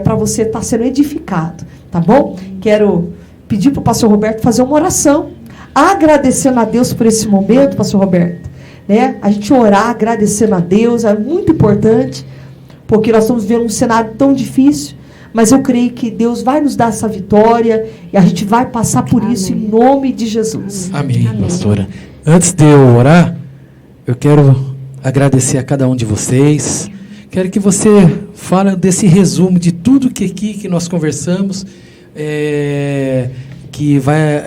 para você estar sendo edificado. Tá bom? Quero pedir para o pastor Roberto fazer uma oração, agradecendo a Deus por esse momento, pastor Roberto. Né? A gente orar, agradecendo a Deus, é muito importante, porque nós estamos vivendo um cenário tão difícil, mas eu creio que Deus vai nos dar essa vitória e a gente vai passar por isso em nome de Jesus. Amém, pastora. Antes de eu orar, eu quero agradecer a cada um de vocês. Quero que você fale desse resumo de tudo que nós conversamos, que vai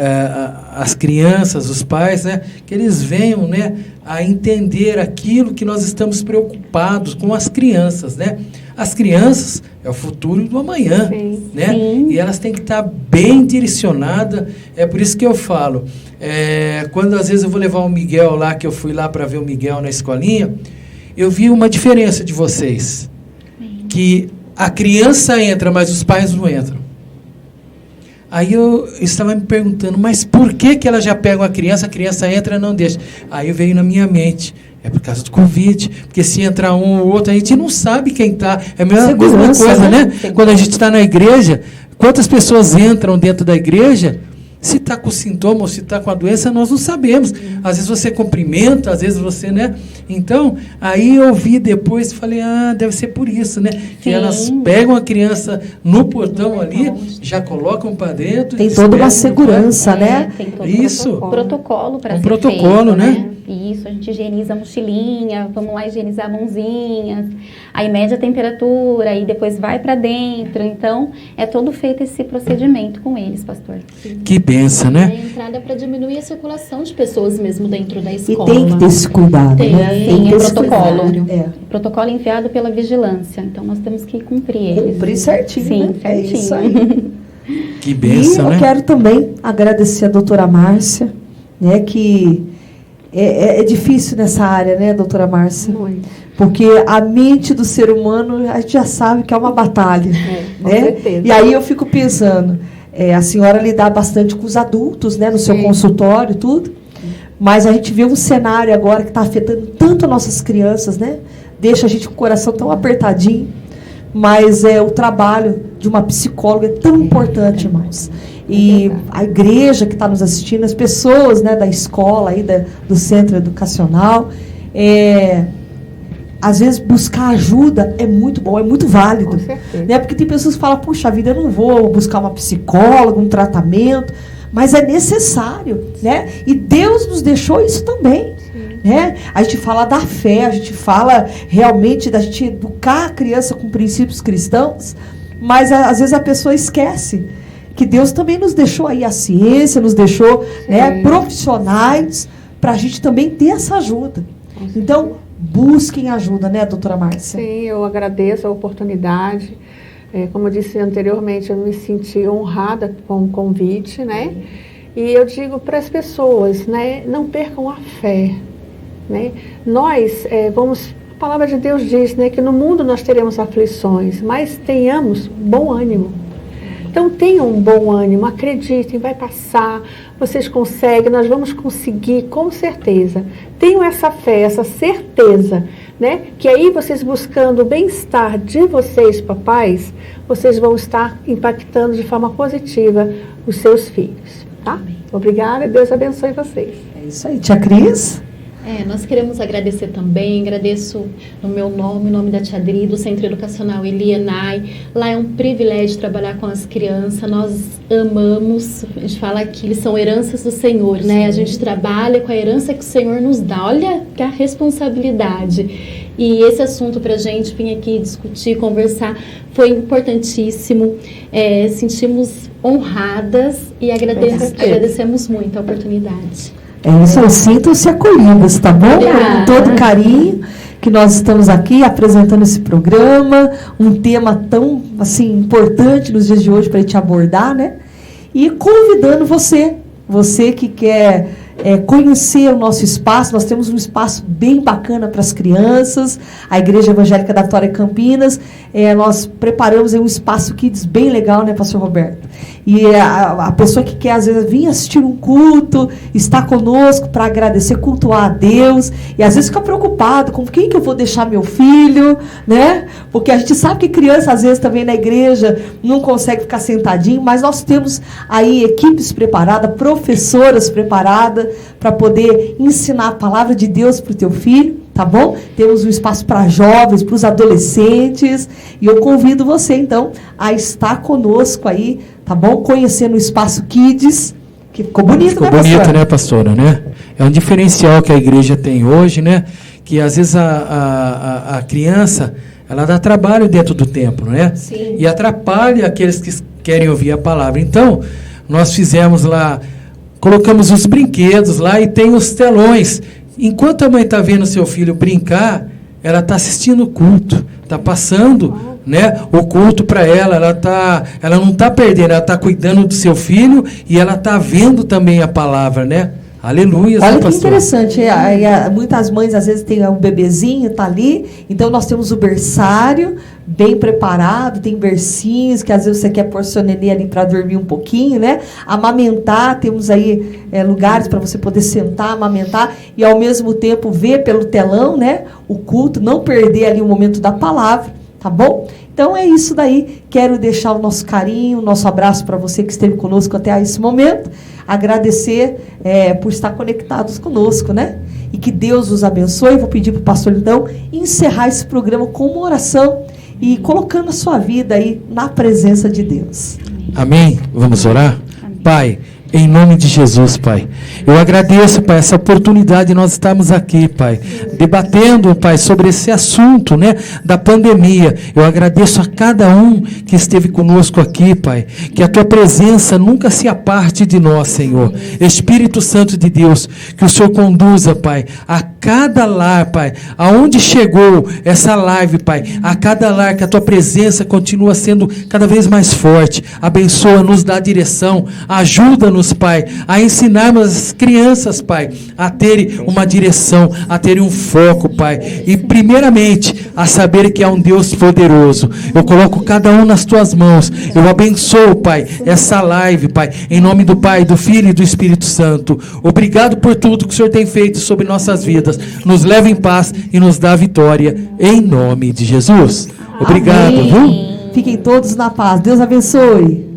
as crianças, os pais, né, que eles venham, né, a entender aquilo que nós estamos preocupados com as crianças, né? As crianças é o futuro do amanhã, né? Sim. E elas têm que estar bem direcionadas. É por isso que eu falo, quando às vezes eu vou levar o Miguel lá, que eu fui lá para ver o Miguel na escolinha, eu vi uma diferença de vocês, que a criança entra, mas os pais não entram. Aí eu estava me perguntando, mas por que elas já pegam a criança entra e não deixa? Aí veio na minha mente, é por causa do Covid, porque se entrar um ou outro, a gente não sabe quem está. É a mesma coisa, né? Quando a gente está na igreja, quantas pessoas entram dentro da igreja Se está com sintoma ou se está com a doença, nós não sabemos. Às vezes você cumprimenta, às vezes você, né? Então, aí eu vi depois e falei, deve ser por isso, né? Que elas pegam a criança no portão ali, já colocam para dentro. Tem toda uma segurança, né? Tem todo Isso. protocolo para ser protocolo, feito, né? Isso, a gente higieniza a mochilinha, vamos lá higienizar mãozinhas, aí mede a temperatura, aí depois vai para dentro. Então, é todo feito esse procedimento com eles, pastor. Que benção, né? A entrada para diminuir a circulação de pessoas mesmo dentro da E escola. tem que ter esse cuidado, Tem, né? Tem, que ter é esse protocolo. cuidado. É. Protocolo enviado pela vigilância, então nós temos que cumprir eles. Cumprir certinho, Sim, né? É certinho. isso aí. Que E benção, eu né? quero também agradecer a doutora Márcia, né, que é difícil nessa área, né, doutora Márcia? Muito. Porque a mente do ser humano, a gente já sabe que é uma batalha. Com Né? certeza. E aí eu fico pensando, a senhora lidar bastante com os adultos, né, no seu consultório e tudo, mas a gente vê um cenário agora que está afetando tanto as nossas crianças, né? Deixa a gente com o coração tão apertadinho, mas o trabalho de uma psicóloga é tão importante, irmãos. E a igreja que está nos assistindo, as pessoas, né, da escola, aí, do centro educacional, às vezes buscar ajuda é muito bom, é muito válido. Com certeza. Né? Porque tem pessoas que falam, puxa vida, eu não vou buscar uma psicóloga, um tratamento, mas é necessário. Né? E Deus nos deixou isso também. Né? A gente fala da fé, a gente fala realmente da gente educar a criança com princípios cristãos, mas às vezes a pessoa esquece que Deus também nos deixou aí a ciência, nos deixou, né, profissionais para a gente também ter essa ajuda. Então, busquem ajuda, né, doutora Márcia? Sim, eu agradeço a oportunidade. Como eu disse anteriormente, eu me senti honrada com o convite, né? E eu digo para as pessoas, né, não percam a fé. Né? Nós a palavra de Deus diz, né, que no mundo nós teremos aflições, mas tenhamos bom ânimo. Então tenham um bom ânimo, acreditem, vai passar, vocês conseguem, nós vamos conseguir com certeza. Tenham essa fé, essa certeza, né, que aí vocês buscando o bem-estar de vocês, papais, vocês vão estar impactando de forma positiva os seus filhos. Tá? Obrigada, Deus abençoe vocês. É isso aí, tia Cris. Nós queremos agradecer também, agradeço no meu nome, em nome da Tia Adri, do Centro Educacional Elienay. Lá é um privilégio trabalhar com as crianças, nós amamos, a gente fala que eles são heranças do Senhor, né? A gente trabalha com a herança que o Senhor nos dá, olha que a responsabilidade. E esse assunto para a gente vir aqui discutir, conversar, foi importantíssimo, sentimos honradas e agradecemos muito a oportunidade. É isso, sintam-se acolhidas, tá bom? Com todo carinho que nós estamos aqui apresentando esse programa, um tema tão, assim, importante nos dias de hoje para a gente abordar, né? E convidando você que quer conhecer o nosso espaço. Nós temos um espaço bem bacana para as crianças, a Igreja Evangélica da Vitória Campinas. Nós preparamos um espaço kids bem legal, né, pastor Roberto? E a pessoa que quer, às vezes, vir assistir um culto, está conosco para agradecer, cultuar a Deus, e às vezes fica preocupado com quem que eu vou deixar meu filho, né? Porque a gente sabe que criança, às vezes, também na igreja, não consegue ficar sentadinho, mas nós temos aí equipes preparadas, professoras preparadas, para poder ensinar a palavra de Deus para o teu filho, tá bom? Temos um espaço para jovens, para os adolescentes, e eu convido você, então, a estar conosco aí, tá bom? Conhecendo o Espaço Kids, que ficou bonito, ficou né, bonito, pastora? né, pastora, né? É um diferencial que a igreja tem hoje, né? Que às vezes a criança, ela dá trabalho dentro do templo, né? Sim. E atrapalha aqueles que querem ouvir a palavra. Então, nós fizemos lá, colocamos os brinquedos lá e tem os telões. Enquanto a mãe está vendo seu filho brincar, ela está assistindo o culto, está passando, né, o culto para ela. Ela não está perdendo, ela está cuidando do seu filho e ela está vendo também a palavra, né? Aleluia. Olha que interessante, muitas mães às vezes têm um bebezinho, tá ali, então nós temos o berçário bem preparado, tem bercinhos que às vezes você quer pôr seu nenê ali para dormir um pouquinho, né? Amamentar, temos aí lugares para você poder sentar, amamentar e ao mesmo tempo ver pelo telão, né, o culto, não perder ali o momento da palavra, Tá bom? Então é isso daí. Quero deixar o nosso carinho, o nosso abraço para você que esteve conosco até esse momento. Agradecer por estar conectados conosco, né? E que Deus os abençoe. Vou pedir para o pastor, então, encerrar esse programa com uma oração e colocando a sua vida aí na presença de Deus. Amém? Vamos orar? Amém. Pai, em nome de Jesus, Pai, eu agradeço, Pai, essa oportunidade de nós estarmos aqui, Pai, debatendo, Pai, sobre esse assunto, né, da pandemia. Eu agradeço a cada um que esteve conosco aqui, Pai, que a Tua presença nunca se aparte de nós, Senhor. Espírito Santo de Deus, que o Senhor conduza, Pai, a cada lar, Pai, aonde chegou essa live, Pai, a cada lar, que a Tua presença continua sendo cada vez mais forte. Abençoa, nos dá direção, ajuda-nos, Pai, a ensinarmos as crianças, Pai, a terem uma direção, a terem um foco, Pai, e primeiramente a saber que há um Deus poderoso. Eu coloco cada um nas Tuas mãos, eu abençoo, Pai, essa live, Pai, em nome do Pai, do Filho e do Espírito Santo. Obrigado por tudo que o Senhor tem feito sobre nossas vidas. Nos leva em paz e nos dá vitória, em nome de Jesus. Obrigado, Amém. viu? Fiquem todos na paz. Deus abençoe.